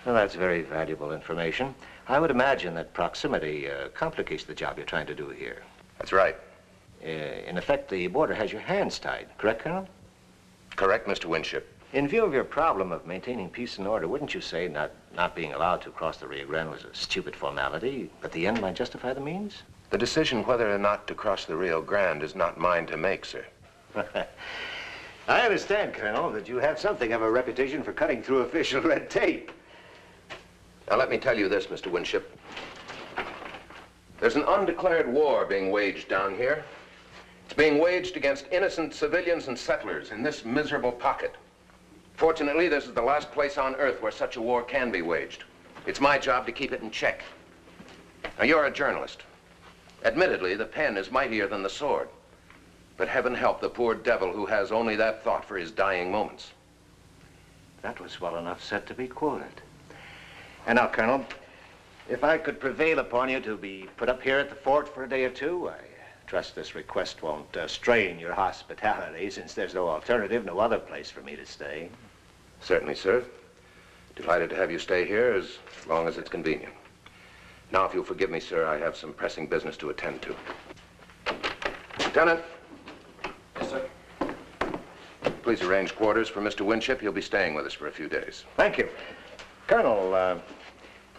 Well, that's very valuable information. I would imagine that proximity complicates the job you're trying to do here. That's right. In effect, the border has your hands tied, correct, Colonel? Correct, Mr. Winship. In view of your problem of maintaining peace and order, wouldn't you say not being allowed to cross the Rio Grande was a stupid formality, but the end might justify the means? The decision whether or not to cross the Rio Grande is not mine to make, sir. I understand, Colonel, that you have something of a reputation for cutting through official red tape. Now, let me tell you this, Mr. Winship. There's an undeclared war being waged down here. It's being waged against innocent civilians and settlers in this miserable pocket. Fortunately, this is the last place on Earth where such a war can be waged. It's my job to keep it in check. Now, you're a journalist. Admittedly, the pen is mightier than the sword. But heaven help the poor devil who has only that thought for his dying moments. That was well enough said to be quoted. And now, Colonel, if I could prevail upon you to be put up here at the fort for a day or two, I trust this request won't strain your hospitality, since there's no alternative, no other place for me to stay. Certainly, sir. Delighted to have you stay here as long as it's convenient. Now, if you'll forgive me, sir, I have some pressing business to attend to. Lieutenant. Yes, sir. Please arrange quarters for Mr. Winship. He'll be staying with us for a few days. Thank you. Colonel,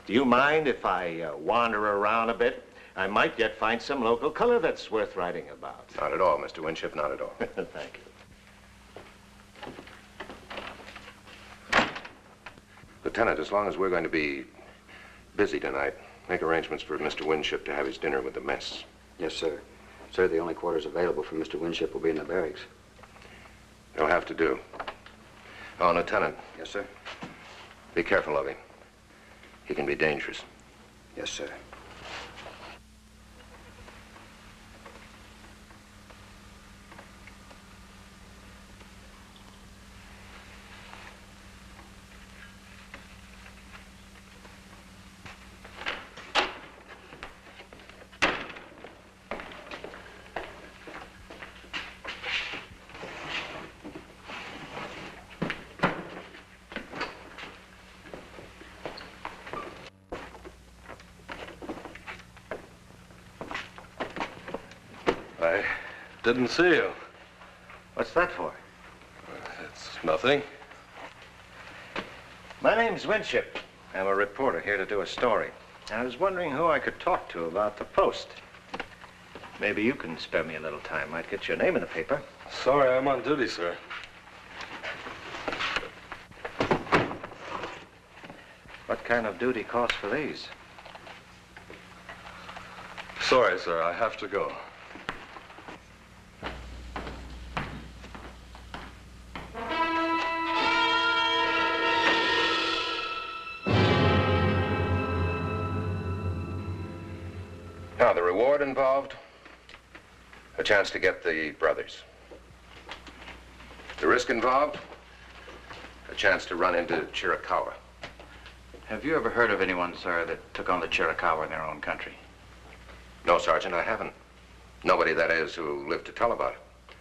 do you mind if I wander around a bit? I might yet find some local color that's worth writing about. Not at all, Mr. Winship, not at all. Thank you. Lieutenant, as long as we're going to be busy tonight, make arrangements for Mr. Winship to have his dinner with the mess. Yes, sir. Sir, the only quarters available for Mr. Winship will be in the barracks. They'll have to do. Oh, Lieutenant. Yes, sir. Be careful of him. He can be dangerous. Yes, sir. I didn't see you. What's that for? It's nothing. My name's Winship. I'm a reporter here to do a story. I was wondering who I could talk to about the Post. Maybe you can spare me a little time. Might get your name in the paper. Sorry, I'm on duty, sir. What kind of duty calls for these? Sorry, sir, I have to go. Now, the reward involved, a chance to get the brothers. The risk involved, a chance to run into Chiricahua. Have you ever heard of anyone, sir, that took on the Chiricahua in their own country? No, Sergeant, I haven't. Nobody, that is, who lived to tell about it.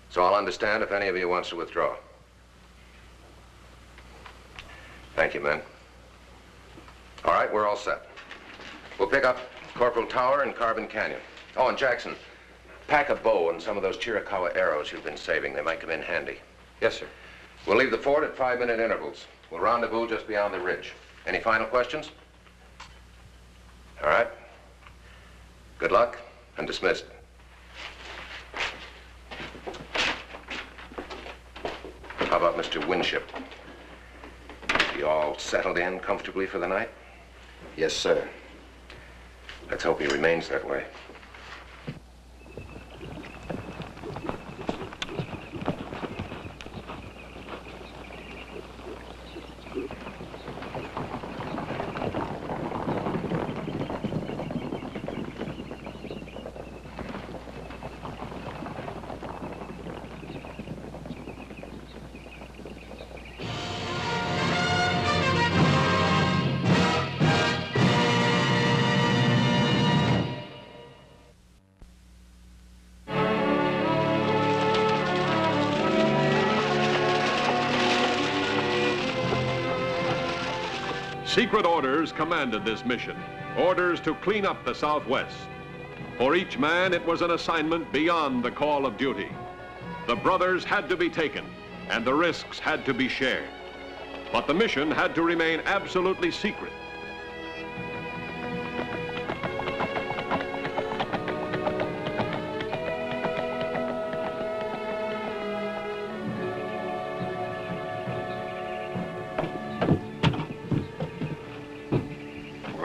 So I'll understand if any of you wants to withdraw. Thank you, men. All right, we're all set. We'll pick up Corporal Tower and Carbon Canyon. Oh, and Jackson, pack a bow and some of those Chiricahua arrows you've been saving. They might come in handy. Yes, sir. We'll leave the fort at 5-minute intervals. We'll rendezvous just beyond the ridge. Any final questions? All right. Good luck, and dismissed. How about Mr. Winship? You all settled in comfortably for the night? Yes, sir. Let's hope he remains that way. Secret orders commanded this mission, orders to clean up the Southwest. For each man, it was an assignment beyond the call of duty. The brothers had to be taken, and the risks had to be shared. But the mission had to remain absolutely secret.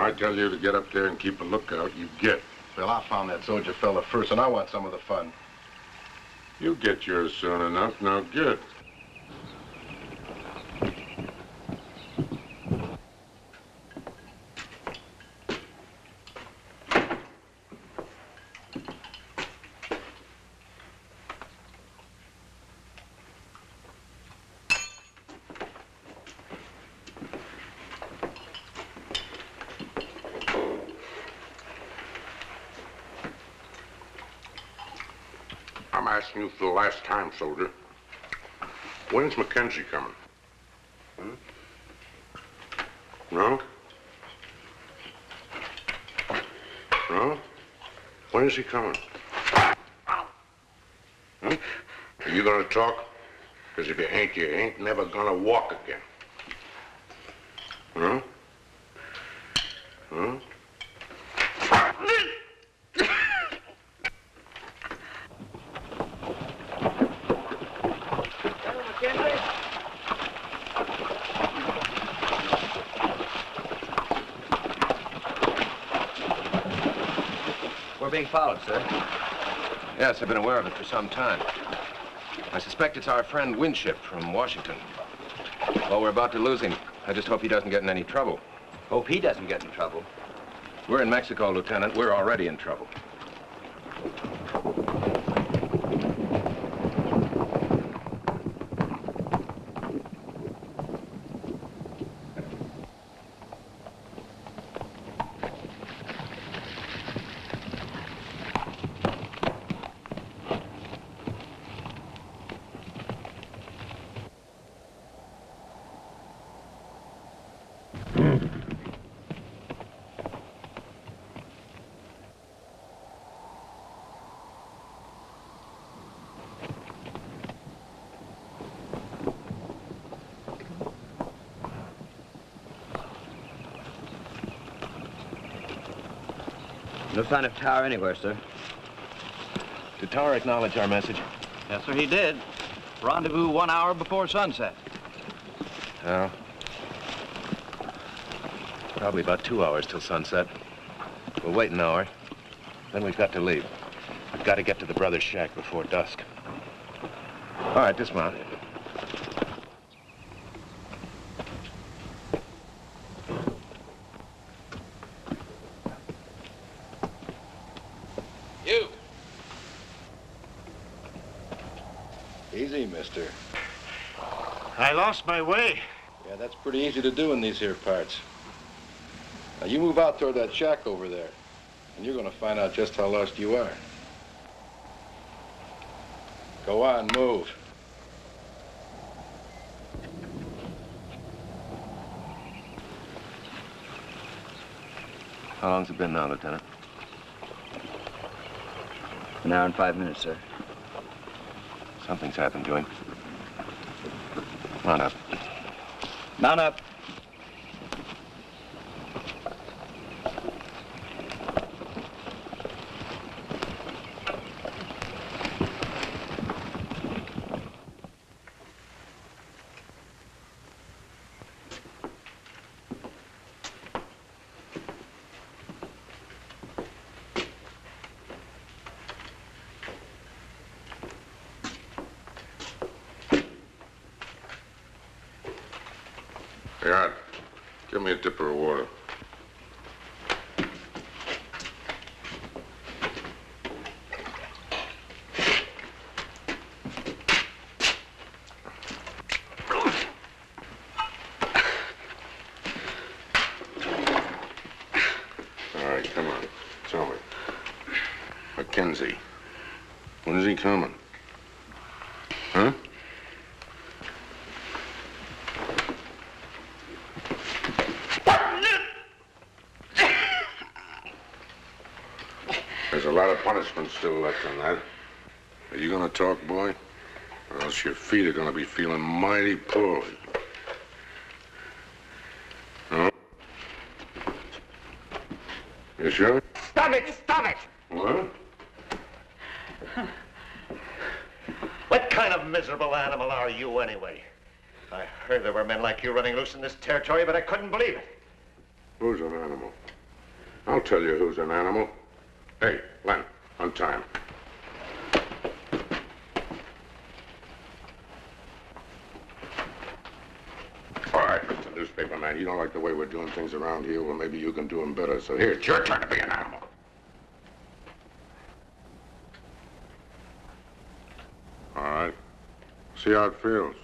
I tell you to get up there and keep a lookout, you get. Well, I found that soldier fella first, and I want some of the fun. You'll get yours soon enough. Now get. I'm asking you for the last time, soldier. When's Mackenzie coming? No? No? When is he coming? Are you gonna talk? Because if you ain't never gonna walk again. Huh? Huh? We're being followed, sir. Yes, I've been aware of it for some time. I suspect it's our friend Winship from Washington. Well, we're about to lose him. I just hope he doesn't get in any trouble. Hope he doesn't get in trouble. We're in Mexico, Lieutenant. We're already in trouble. No sign of Tower anywhere, sir. Did Tower acknowledge our message? Yes, sir, he did. Rendezvous 1 hour before sunset. Oh. Probably about 2 hours till sunset. We'll wait an hour. Then we've got to leave. We've got to get to the brothers' shack before dusk. All right, dismount. You! Easy, mister. I lost my way. Yeah, that's pretty easy to do in these here parts. Now, you move out toward that shack over there, and you're gonna find out just how lost you are. Go on, move. How long's it been now, Lieutenant? An hour and 5 minutes, sir. Something's happened to him. Mount up. Mount up. Yeah, give me a dipper of water. All right, come on. Tell me. Mackenzie. When is he coming? Huh? There's a lot of punishment still left in that. Are you gonna talk, boy? Or else your feet are gonna be feeling mighty poorly. Huh? You sure? Stop it! Stop it! What? What kind of miserable animal are you, anyway? I heard there were men like you running loose in this territory, but I couldn't believe it. Who's an animal? I'll tell you who's an animal. Hey, Len, untie him. All right, Mr. Newspaper Man, you don't like the way we're doing things around here? Well, maybe you can do them better. So here, it's your turn to be an animal. All right. See how it feels.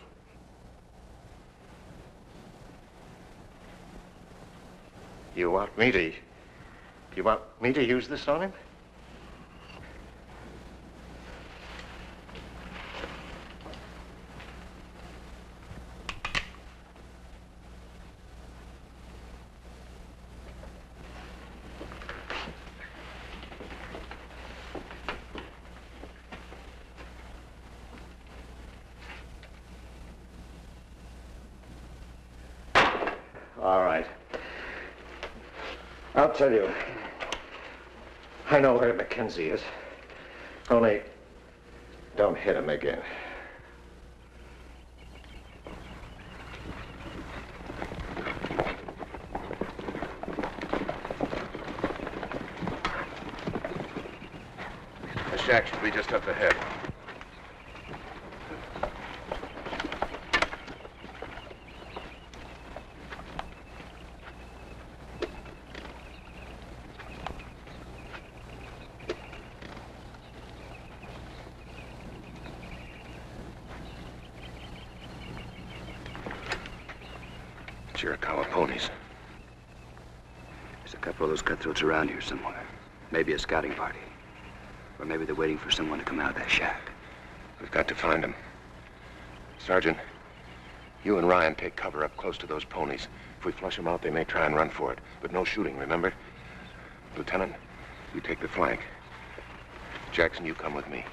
You want me to use this on him? All right. I'll tell you. I know where Mackenzie is. Only, don't hit him again. The shack should be just up ahead. Chiricahua ponies. There's a couple of those cutthroats around here somewhere. Maybe a scouting party. Or maybe they're waiting for someone to come out of that shack. We've got to find them. Sergeant, you and Ryan take cover up close to those ponies. If we flush them out, they may try and run for it. But no shooting, remember? Lieutenant, you take the flank. Jackson, you come with me.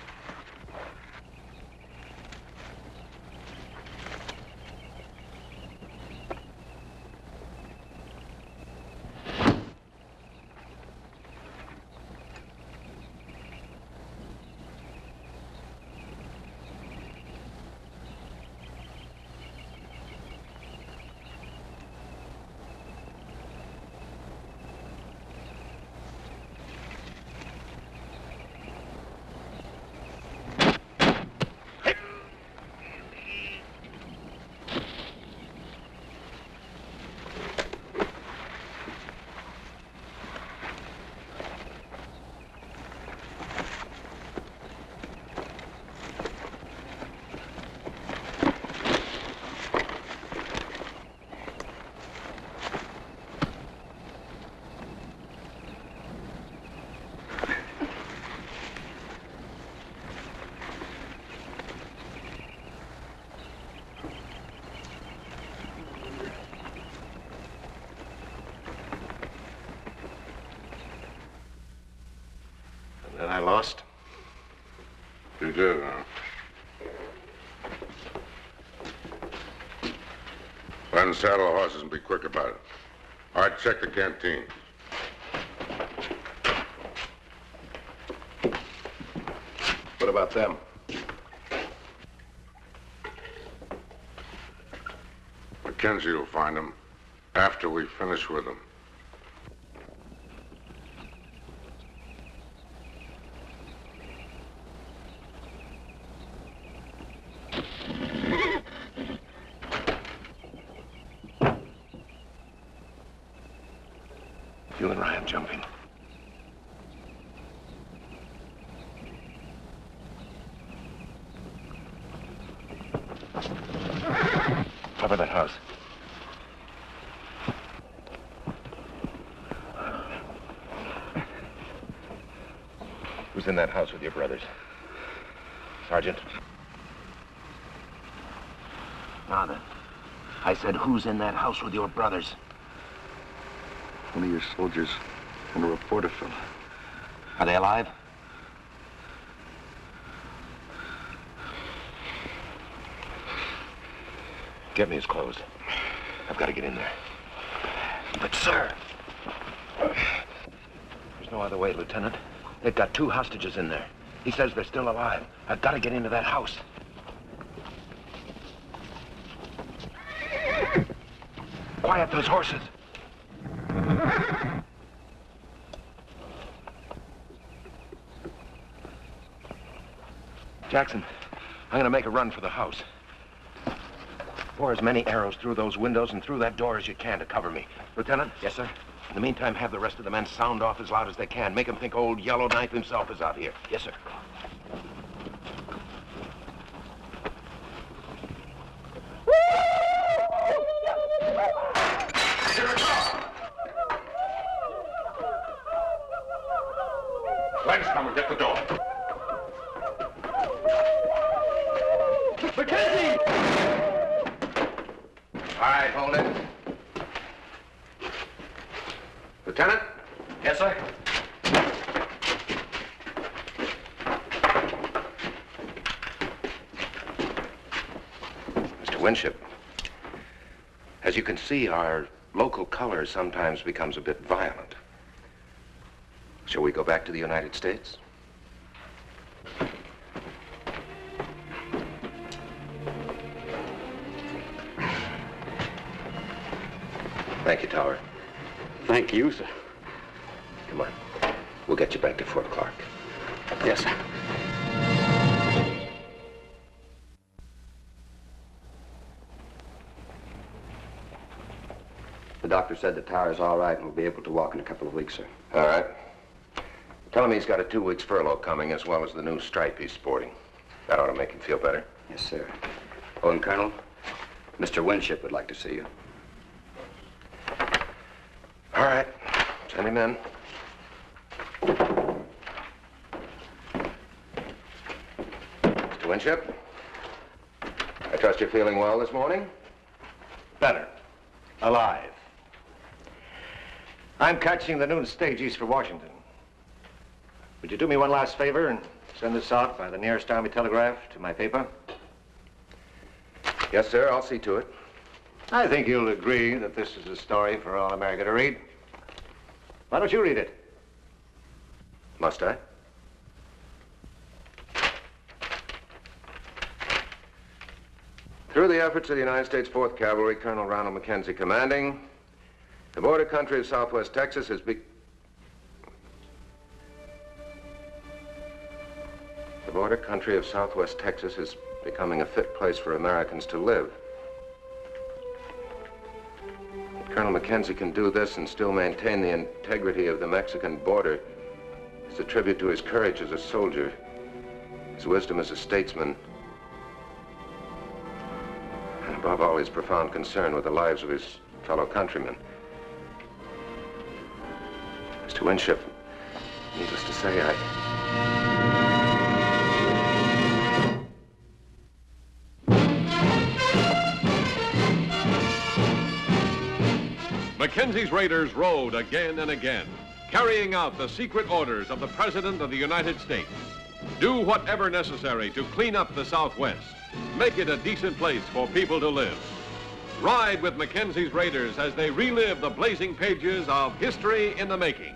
I lost? You did, huh? Unsaddle horses and be quick about it. All right, check the canteen. What about them? Mackenzie will find them after we finish with them. You and Ryan jumping. Cover that house. Who's in that house with your brothers? Sergeant? Father, I said, who's in that house with your brothers? One of your soldiers and a reporter fellow. Are they alive? Get me his clothes. I've got to get in there. But, sir... There's no other way, Lieutenant. They've got 2 hostages in there. He says they're still alive. I've got to get into that house. Quiet those horses. Jackson, I'm going to make a run for the house. Pour as many arrows through those windows and through that door as you can to cover me. Lieutenant? Yes, sir? In the meantime, have the rest of the men sound off as loud as they can. Make them think old Yellowknife himself is out here. Yes, sir. Legs, come and get the door. Mackenzie! All right, hold it. Lieutenant? Yes, sir? Mr. Winship, as you can see, our local color sometimes becomes a bit violent. Shall we go back to the United States? Thank you, Tower. Thank you, sir. Come on. We'll get you back to Fort Clark. Yes, sir. The doctor said the tower's all right and we'll be able to walk in a couple of weeks, sir. All right. Tell him he's got a 2 weeks furlough coming, as well as the new stripe he's sporting. That ought to make him feel better. Yes, sir. Oh, and Colonel, Mr. Winship would like to see you. All right. Send him in. Mr. Winship, I trust you're feeling well this morning? Better. Alive. I'm catching the noon stage east for Washington. Would you do me one last favor and send this out by the nearest Army telegraph to my paper? Yes, sir. I'll see to it. I think you'll agree that this is a story for all America to read. Why don't you read it? Must I? Through the efforts of the United States 4th Cavalry, Colonel Ronald Mackenzie commanding, the border country of southwest Texas has The border country of southwest Texas is becoming a fit place for Americans to live. That Colonel Mackenzie can do this and still maintain the integrity of the Mexican border is a tribute to his courage as a soldier, his wisdom as a statesman, and above all, his profound concern with the lives of his fellow countrymen. Mr. Winship, needless to say, Mackenzie's raiders rode again and again, carrying out the secret orders of the President of the United States. Do whatever necessary to clean up the Southwest, make it a decent place for people to live. Ride with Mackenzie's Raiders as they relive the blazing pages of history in the making.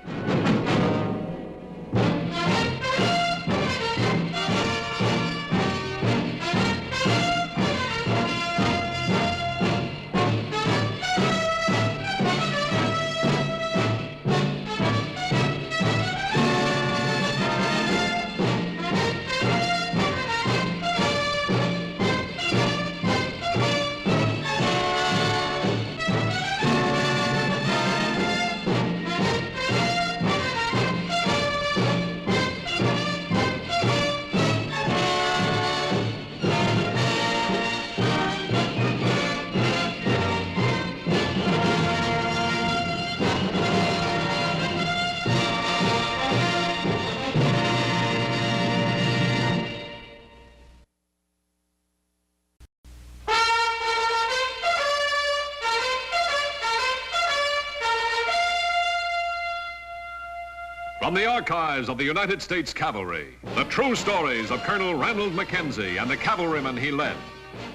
From the archives of the United States Cavalry, the true stories of Colonel Ranald Mackenzie and the cavalrymen he led.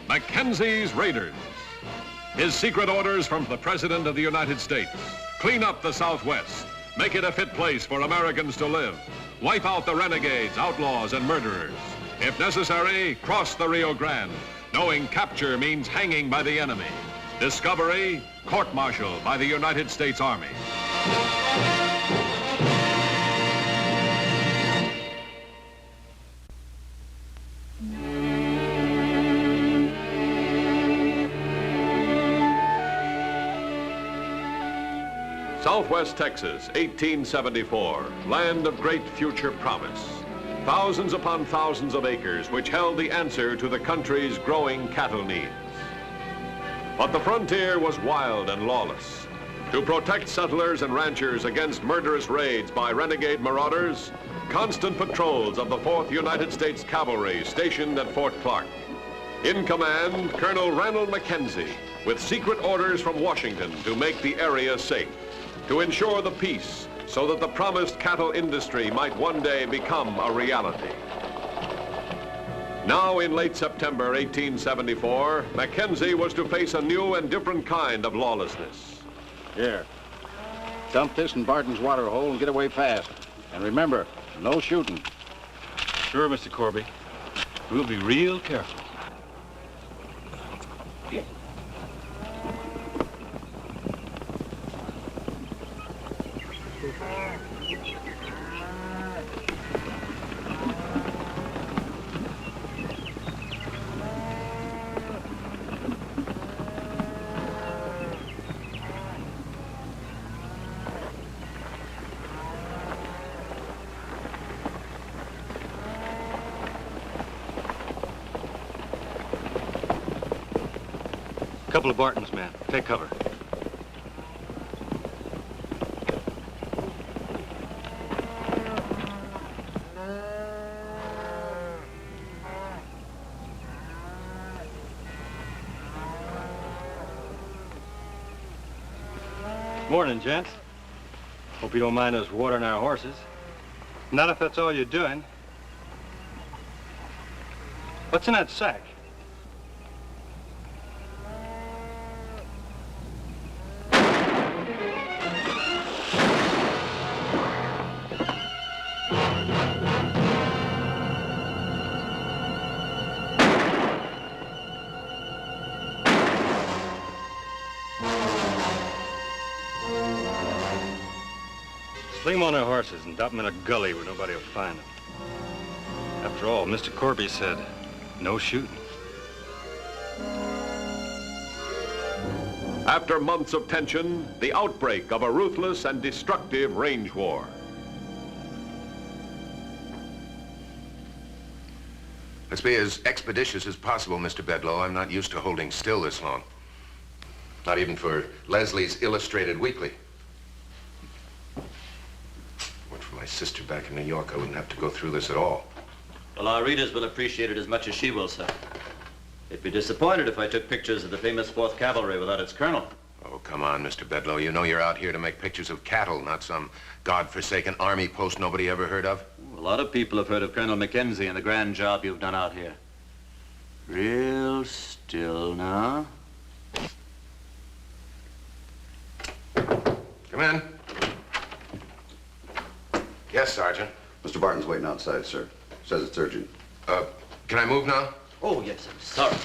Mackenzie's Raiders. His secret orders from the President of the United States. Clean up the Southwest. Make it a fit place for Americans to live. Wipe out the renegades, outlaws, and murderers. If necessary, cross the Rio Grande, knowing capture means hanging by the enemy. Discovery, court-martial by the United States Army. Southwest Texas, 1874, land of great future promise. Thousands upon thousands of acres which held the answer to the country's growing cattle needs. But the frontier was wild and lawless. To protect settlers and ranchers against murderous raids by renegade marauders, constant patrols of the 4th United States Cavalry stationed at Fort Clark. In command, Colonel Ranald Mackenzie, with secret orders from Washington to make the area safe, to ensure the peace so that the promised cattle industry might one day become a reality. Now in late September 1874, Mackenzie was to face a new and different kind of lawlessness. Here, dump this in Barton's water hole and get away fast. And remember, no shooting. Sure, Mr. Corby. We'll be real careful. Couple of Barton's men. Take cover. Morning, gents. Hope you don't mind us watering our horses. Not if that's all you're doing. What's in that sack? Sling them on their horses and dump them in a gully where nobody will find them. After all, Mr. Corby said, no shooting. After months of tension, the outbreak of a ruthless and destructive range war. Let's be as expeditious as possible, Mr. Bedlow. I'm not used to holding still this long. Not even for Leslie's Illustrated Weekly. Went for my sister back in New York, I wouldn't have to go through this at all. Well, our readers will appreciate it as much as she will, sir. They'd be disappointed if I took pictures of the famous 4th Cavalry without its colonel. Oh, come on, Mr. Bedlow. You know you're out here to make pictures of cattle, not some godforsaken army post nobody ever heard of. A lot of people have heard of Colonel Mackenzie and the grand job you've done out here. Real still now. Come in. Yes, Sergeant. Mr. Barton's waiting outside, sir. Says it's urgent. Can I move now? Oh, yes, I'm sorry.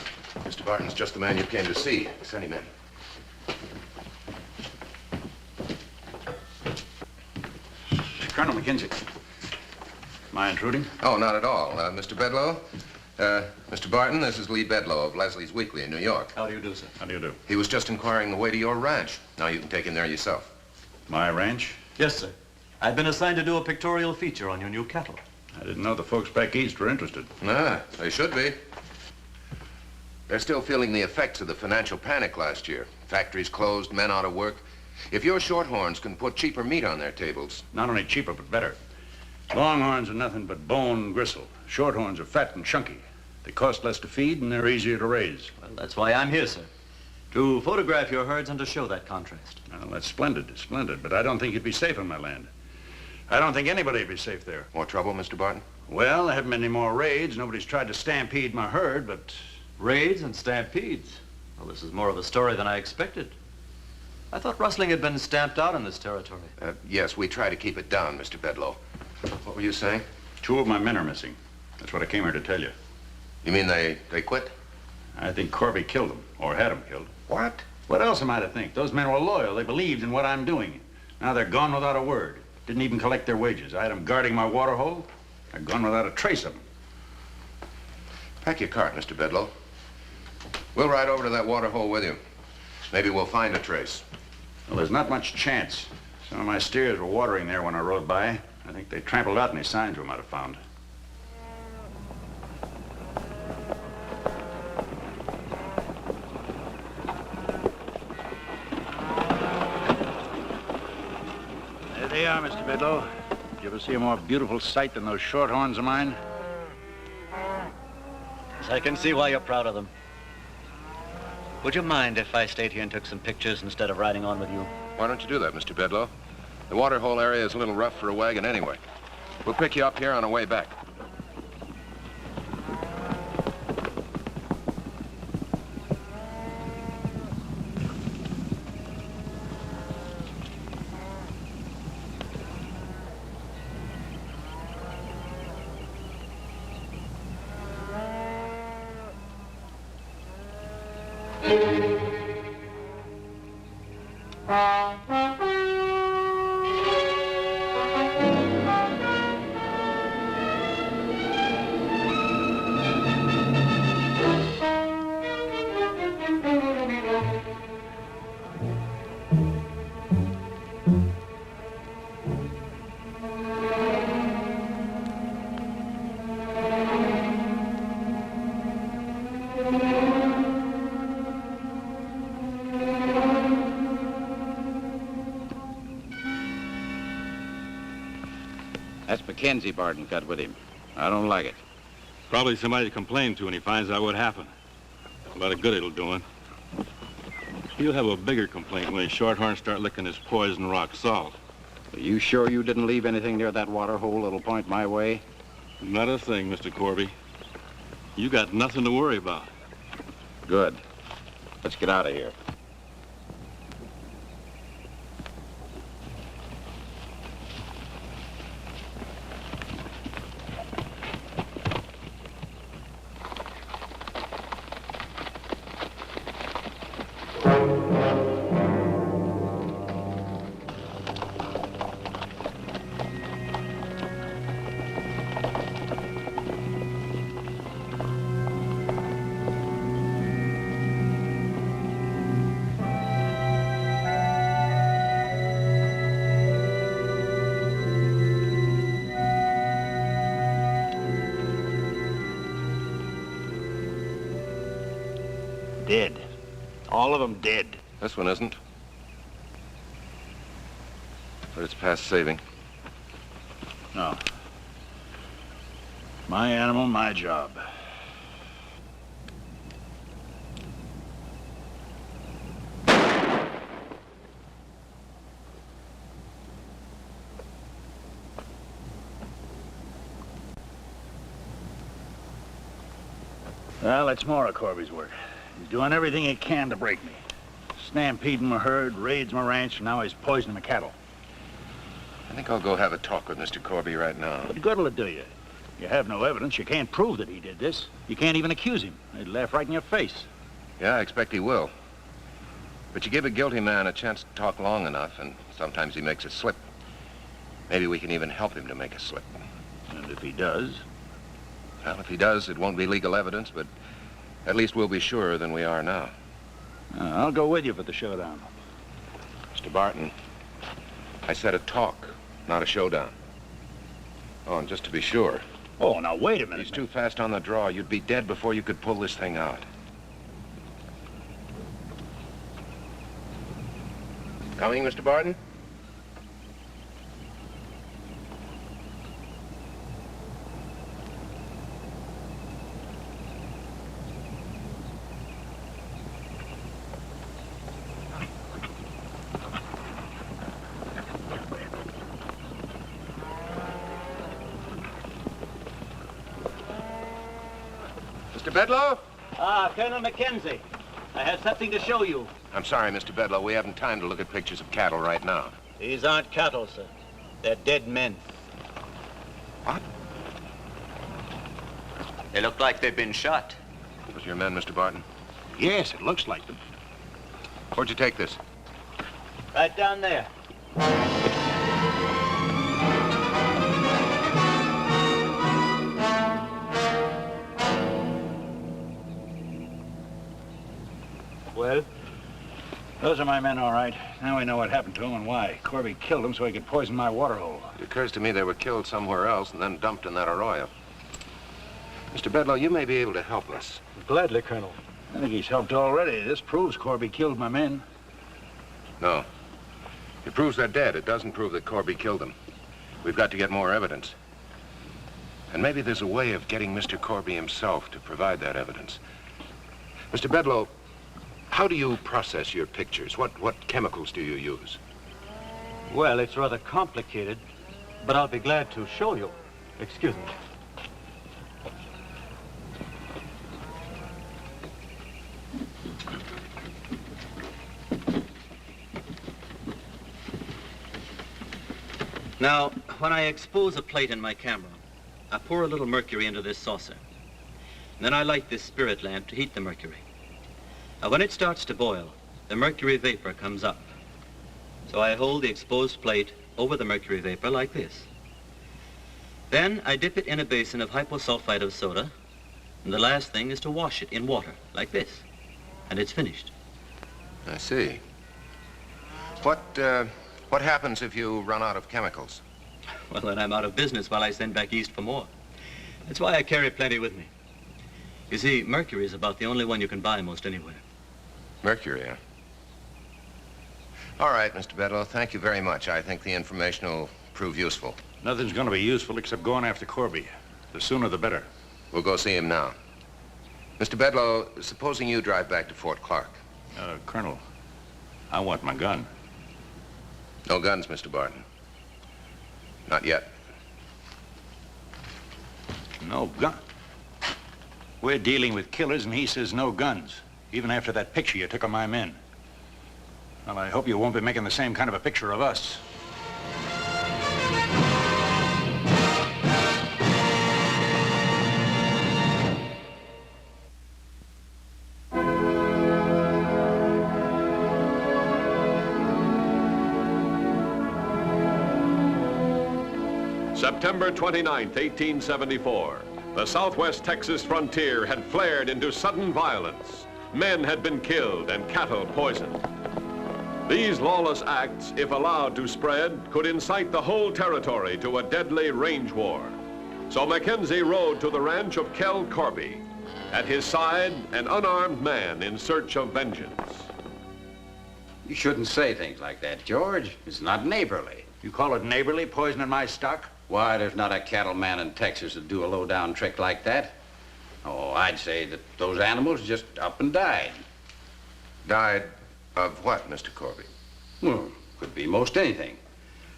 Mr. Barton's just the man you came to see. Send him in. Colonel Mackenzie. Am I intruding? Oh, not at all. Mr. Bedloe? Mr. Barton, this is Lee Bedloe of Leslie's Weekly in New York. How do you do, sir? How do you do? He was just inquiring the way to your ranch. Now you can take him there yourself. My ranch? Yes, sir. I've been assigned to do a pictorial feature on your new cattle. I didn't know the folks back east were interested. Ah, they should be. They're still feeling the effects of the financial panic last year. Factories closed, men out of work. If your shorthorns can put cheaper meat on their tables... Not only cheaper, but better. Longhorns are nothing but bone and gristle. Shorthorns are fat and chunky. They cost less to feed and they're easier to raise. Well, that's why I'm here, sir. To photograph your herds and to show that contrast. Well, that's splendid, splendid. But I don't think you'd be safe on my land. I don't think anybody would be safe there. More trouble, Mr. Barton? Well, there haven't been any more raids. Nobody's tried to stampede my herd, but... Raids and stampedes? Well, this is more of a story than I expected. I thought rustling had been stamped out in this territory. Yes, we try to keep it down, Mr. Bedloe. What were you saying? 2 of my men are missing. That's what I came here to tell you. You mean they quit? I think Corby killed them, or had them killed. What? What else am I to think? Those men were loyal. They believed in what I'm doing. Now they're gone without a word. Didn't even collect their wages. I had them guarding my water hole. They're gone without a trace of them. Pack your cart, Mr. Bedloe. We'll ride over to that water hole with you. Maybe we'll find a trace. Well, there's not much chance. Some of my steers were watering there when I rode by. I think they trampled out any signs we might have found. There they are, Mr. Bedloe. Did you ever see a more beautiful sight than those shorthorns of mine? Yes, I can see why you're proud of them. Would you mind if I stayed here and took some pictures instead of riding on with you? Why don't you do that, Mr. Bedloe? The water hole area is a little rough for a wagon anyway. We'll pick you up here on our way back. That's Mackenzie Barton got with him. I don't like it. Probably somebody to complain to when he finds out what happened. A lot of good it'll do him. He'll have a bigger complaint when his shorthorns start licking his poison rock salt. Are you sure you didn't leave anything near that water hole that'll point my way? Not a thing, Mr. Corby. You got nothing to worry about. Good. Let's get out of here. Dead. All of them dead. This one isn't. But it's past saving. No. My animal, my job. Well, it's more of Corby's work. He's doing everything he can to break me. Stampeding my herd, raids my ranch, and now he's poisoning my cattle. I think I'll go have a talk with Mr. Corby right now. What good'll it do you? You have no evidence. You can't prove that he did this. You can't even accuse him. They'd laugh right in your face. Yeah, I expect he will. But you give a guilty man a chance to talk long enough, and sometimes he makes a slip. Maybe we can even help him to make a slip. And if he does? Well, if he does, it won't be legal evidence, but at least we'll be surer than we are now. I'll go with you for the showdown. Mr. Barton, I said a talk, not a showdown. Oh, and just to be sure. Oh, now wait a minute. He's too fast on the draw. You'd be dead before you could pull this thing out. Coming, Mr. Barton? Mr. Bedlow? Ah, Colonel Mackenzie. I have something to show you. I'm sorry, Mr. Bedlow. We haven't time to look at pictures of cattle right now. These aren't cattle, sir. They're dead men. What? They look like they've been shot. Those your men, Mr. Barton? Yes, it looks like them. Where'd you take this? Right down there. Well? Those are my men, all right. Now we know what happened to them and why. Corby killed them so he could poison my water hole. It occurs to me they were killed somewhere else and then dumped in that arroyo. Mr. Bedlow, you may be able to help us. Gladly, Colonel. I think he's helped already. This proves Corby killed my men. No. It proves they're dead. It doesn't prove that Corby killed them. We've got to get more evidence. And maybe there's a way of getting Mr. Corby himself to provide that evidence. Mr. Bedlow, how do you process your pictures? What chemicals do you use? Well, it's rather complicated, but I'll be glad to show you. Excuse me. Now, when I expose a plate in my camera, I pour a little mercury into this saucer. And then I light this spirit lamp to heat the mercury. Now, when it starts to boil, the mercury vapor comes up. So I hold the exposed plate over the mercury vapor like this. Then I dip it in a basin of hyposulfite of soda, and the last thing is to wash it in water, like this. And it's finished. I see. What happens if you run out of chemicals? Well, then I'm out of business while I send back east for more. That's why I carry plenty with me. You see, mercury is about the only one you can buy most anywhere. Mercury, huh? All right, Mr. Bedlow, thank you very much. I think the information will prove useful. Nothing's going to be useful except going after Corby. The sooner the better. We'll go see him now. Mr. Bedlow, supposing you drive back to Fort Clark. Colonel, I want my gun. No guns, Mr. Barton. Not yet. No gun? We're dealing with killers, and he says no guns, even after that picture you took of my men. Well, I hope you won't be making the same kind of a picture of us. September 29th, 1874. The southwest Texas frontier had flared into sudden violence. Men had been killed and cattle poisoned. These lawless acts, if allowed to spread, could incite the whole territory to a deadly range war. So Mackenzie rode to the ranch of Kel Corby. At his side, an unarmed man in search of vengeance. You shouldn't say things like that, George. It's not neighborly. You call it neighborly, poisoning my stock? Why, there's not a cattleman in Texas that'd do a low-down trick like that. Oh, I'd say that those animals just up and died. Died of what, Mr. Corby? Well, could be most anything.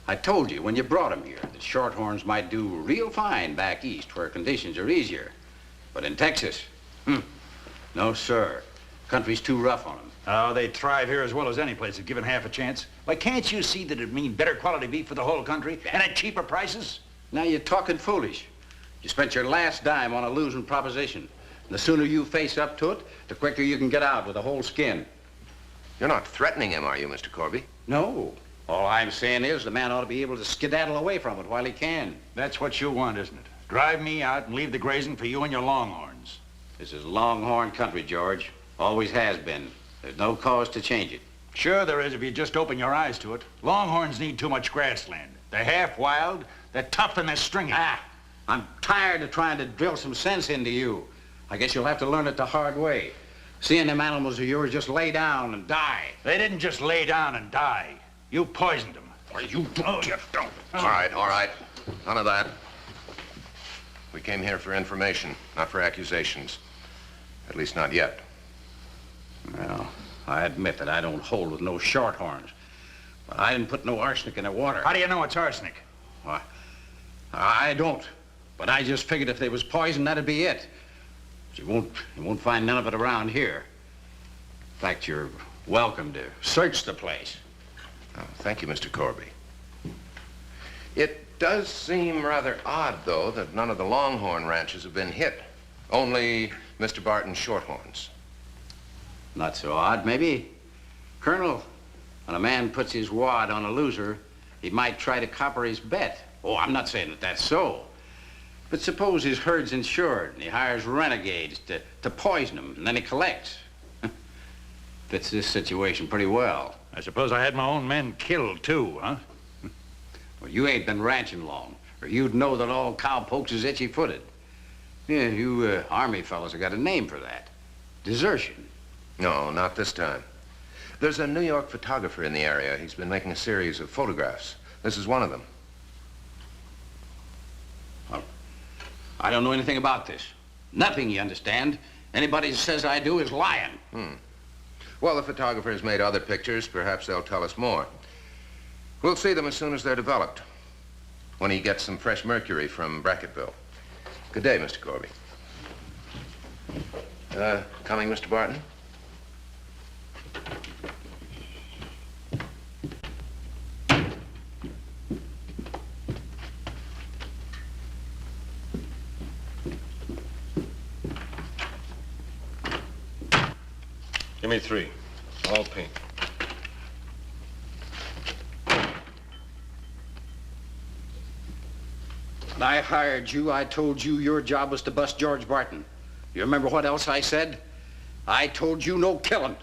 I told you when you brought him here that shorthorns might do real fine back east where conditions are easier. But in Texas, no, sir. Country's too rough on them. Oh, they thrive here as well as any place if given half a chance. Why, can't you see that it'd mean better quality beef for the whole country and at cheaper prices? Now you're talking foolish. You spent your last dime on a losing proposition. And the sooner you face up to it, the quicker you can get out with a whole skin. You're not threatening him, are you, Mr. Corby? No. All I'm saying is the man ought to be able to skedaddle away from it while he can. That's what you want, isn't it? Drive me out and leave the grazing for you and your longhorns. This is longhorn country, George. Always has been. There's no cause to change it. Sure there is if you just open your eyes to it. Longhorns need too much grassland. They're half wild, they're tough, and they're stringy. I'm tired of trying to drill some sense into you. I guess you'll have to learn it the hard way. Seeing them animals of yours just lay down and die. They didn't just lay down and die. You poisoned them. Why, you don't, Jeff, don't. All right. None of that. We came here for information, not for accusations. At least not yet. Well, I admit that I don't hold with no shorthorns. But I didn't put no arsenic in their water. How do you know it's arsenic? Why, I don't. But I just figured if they was poison, that'd be it. But you won't find none of it around here. In fact, you're welcome to search the place. Oh, thank you, Mr. Corby. It does seem rather odd, though, that none of the Longhorn ranches have been hit. Only Mr. Barton's Shorthorns. Not so odd, maybe. Colonel, when a man puts his wad on a loser, he might try to copper his bet. Oh, I'm not saying that that's so. But suppose his herd's insured and he hires renegades to poison him, and then he collects. Fits this situation pretty well. I suppose I had my own men killed, too, huh? Well, you ain't been ranching long, or you'd know that all cowpokes is itchy-footed. Yeah, you Army fellas have got a name for that. Desertion. No, not this time. There's a New York photographer in the area. He's been making a series of photographs. This is one of them. Well, I don't know anything about this. Nothing, you understand? Anybody that says I do is lying. Well, the photographer's made other pictures. Perhaps they'll tell us more. We'll see them as soon as they're developed. When he gets some fresh mercury from Brackettville. Good day, Mr. Corby. Coming, Mr. Barton? Give me 3. All pink. When I hired you, I told you your job was to bust George Barton. You remember what else I said? I told you no killing.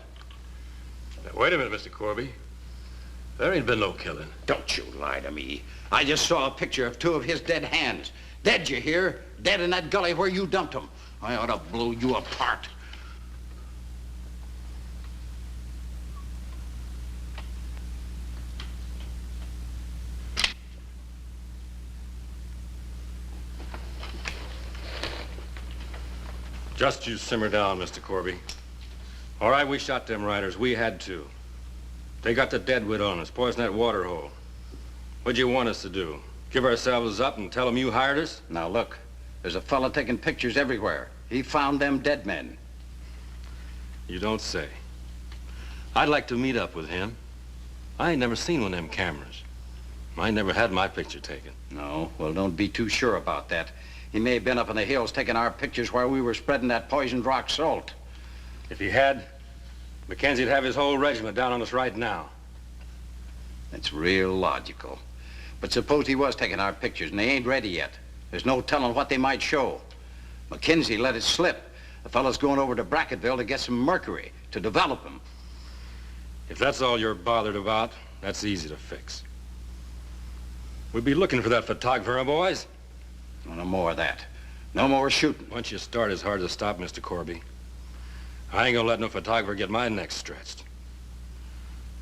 Now, wait a minute, Mr. Corby. There ain't been no killing. Don't you lie to me. I just saw a picture of 2 of his dead hands. Dead, you hear? Dead in that gully where you dumped them. I ought to blow you apart. Just you simmer down, Mr. Corby. All right, we shot them riders. We had to. They got the deadwood on us, poisoned that water hole. What'd you want us to do? Give ourselves up and tell them you hired us? Now, look. There's a fella taking pictures everywhere. He found them dead men. You don't say. I'd like to meet up with him. I ain't never seen one of them cameras. I never had my picture taken. No? Well, don't be too sure about that. He may have been up in the hills taking our pictures while we were spreading that poisoned rock salt. If he had, Mackenzie'd have his whole regiment down on us right now. That's real logical. But suppose he was taking our pictures and they ain't ready yet. There's no telling what they might show. Mackenzie let it slip. The fellow's going over to Brackettville to get some mercury, to develop them. If that's all you're bothered about, that's easy to fix. We'd be looking for that photographer, huh, boys? No more of that. No more shooting. Once you start, it's hard to stop, Mr. Corby. I ain't gonna let no photographer get my neck stretched.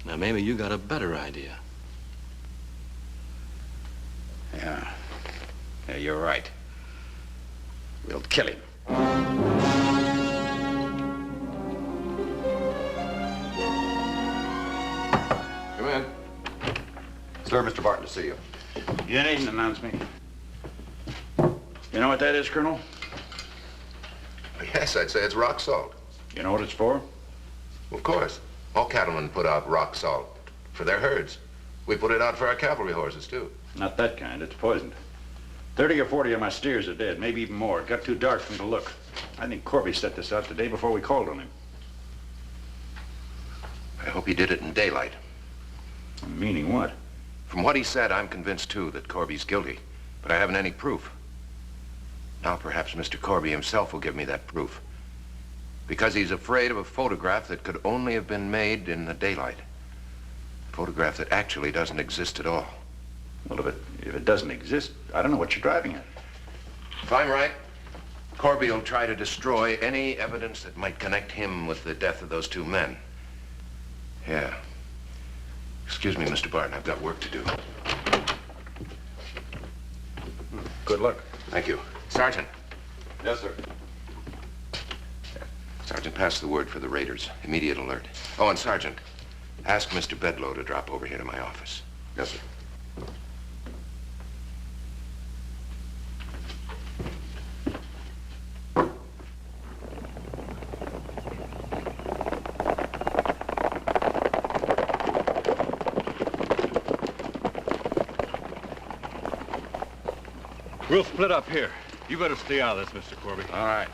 Now, maybe you got a better idea. Yeah, you're right. We'll kill him. Come in. Sir, Mr. Barton to see you. You needn't announce me. You know what that is, Colonel? Yes, I'd say it's rock salt. You know what it's for? Of course. All cattlemen put out rock salt for their herds. We put it out for our cavalry horses, too. Not that kind. It's poisoned. 30 or 40 of my steers are dead, maybe even more. It got too dark for me to look. I think Corby set this out the day before we called on him. I hope he did it in daylight. Meaning what? From what he said, I'm convinced, too, that Corby's guilty. But I haven't any proof. Now perhaps Mr. Corby himself will give me that proof. Because he's afraid of a photograph that could only have been made in the daylight. A photograph that actually doesn't exist at all. Well, if it doesn't exist, I don't know what you're driving at. If I'm right, Corby will try to destroy any evidence that might connect him with the death of those two men. Yeah. Excuse me, Mr. Barton, I've got work to do. Good luck. Thank you. Sergeant. Yes, sir. Sergeant, pass the word for the raiders. Immediate alert. Oh, and Sergeant, ask Mr. Bedloe to drop over here to my office. Yes, sir. We'll split up here. You better stay out of this, Mr. Corby. All right.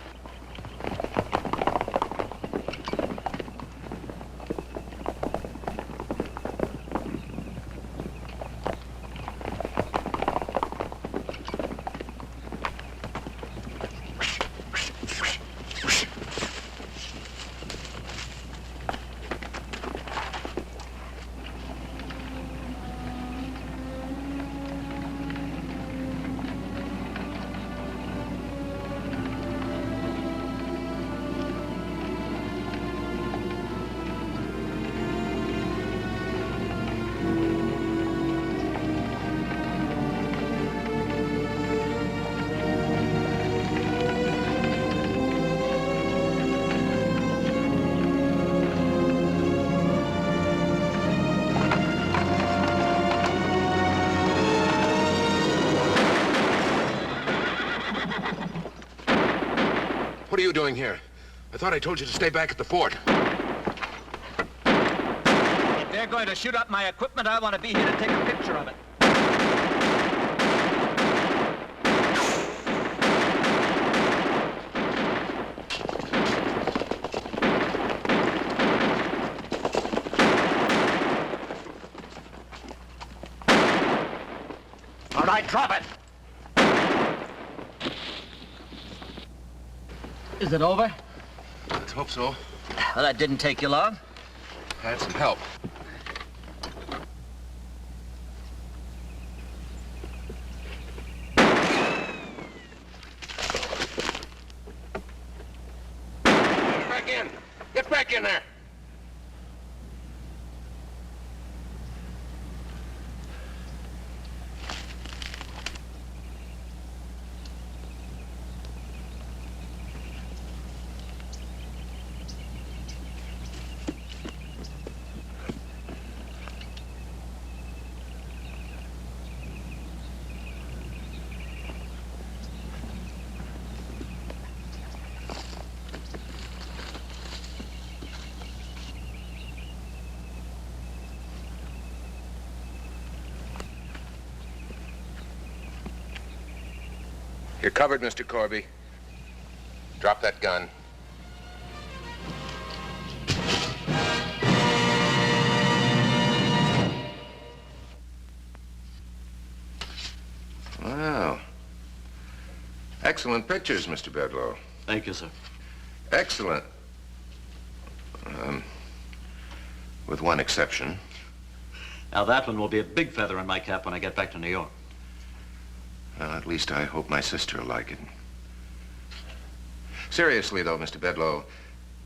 What are you doing here? I thought I told you to stay back at the fort. If they're going to shoot up my equipment, I want to be here to take a picture of it. All right, drop it. Is it over? Let's hope so. Well, that didn't take you long. I had some help. Get back in! Get back in there! You're covered, Mr. Corby. Drop that gun. Wow. Excellent pictures, Mr. Bedloe. Thank you, sir. Excellent. With one exception. Now, that one will be a big feather in my cap when I get back to New York. Well, at least I hope my sister will like it. Seriously, though, Mr. Bedloe,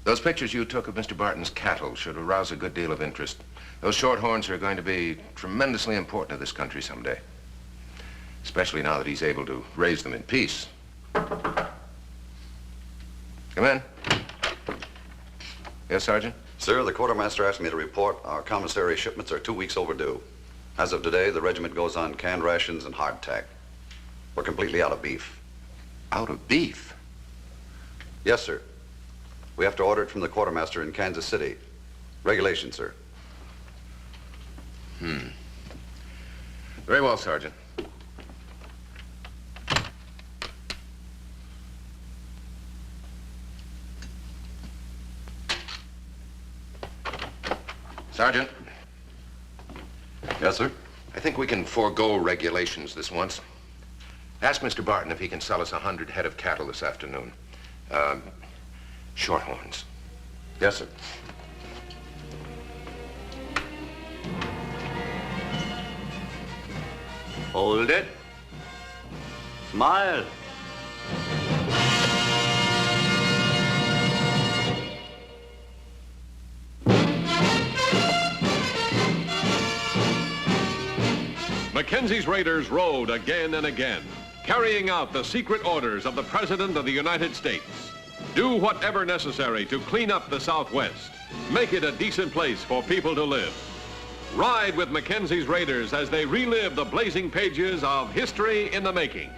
those pictures you took of Mr. Barton's cattle should arouse a good deal of interest. Those shorthorns are going to be tremendously important to this country someday. Especially now that he's able to raise them in peace. Come in. Yes, Sergeant? Sir, the quartermaster asked me to report our commissary shipments are 2 weeks overdue. As of today, the regiment goes on canned rations and hardtack. We're completely out of beef. Out of beef? Yes, sir. We have to order it from the quartermaster in Kansas City. Regulations, sir. Very well, Sergeant. Sergeant. Yes, sir? I think we can forego regulations this once. Ask Mr. Barton if he can sell us 100 head of cattle this afternoon. Shorthorns. Yes, sir. Hold it. Smile. Mackenzie's raiders rode again and again, carrying out the secret orders of the President of the United States. Do whatever necessary to clean up the Southwest. Make it a decent place for people to live. Ride with Mackenzie's raiders as they relive the blazing pages of history in the making.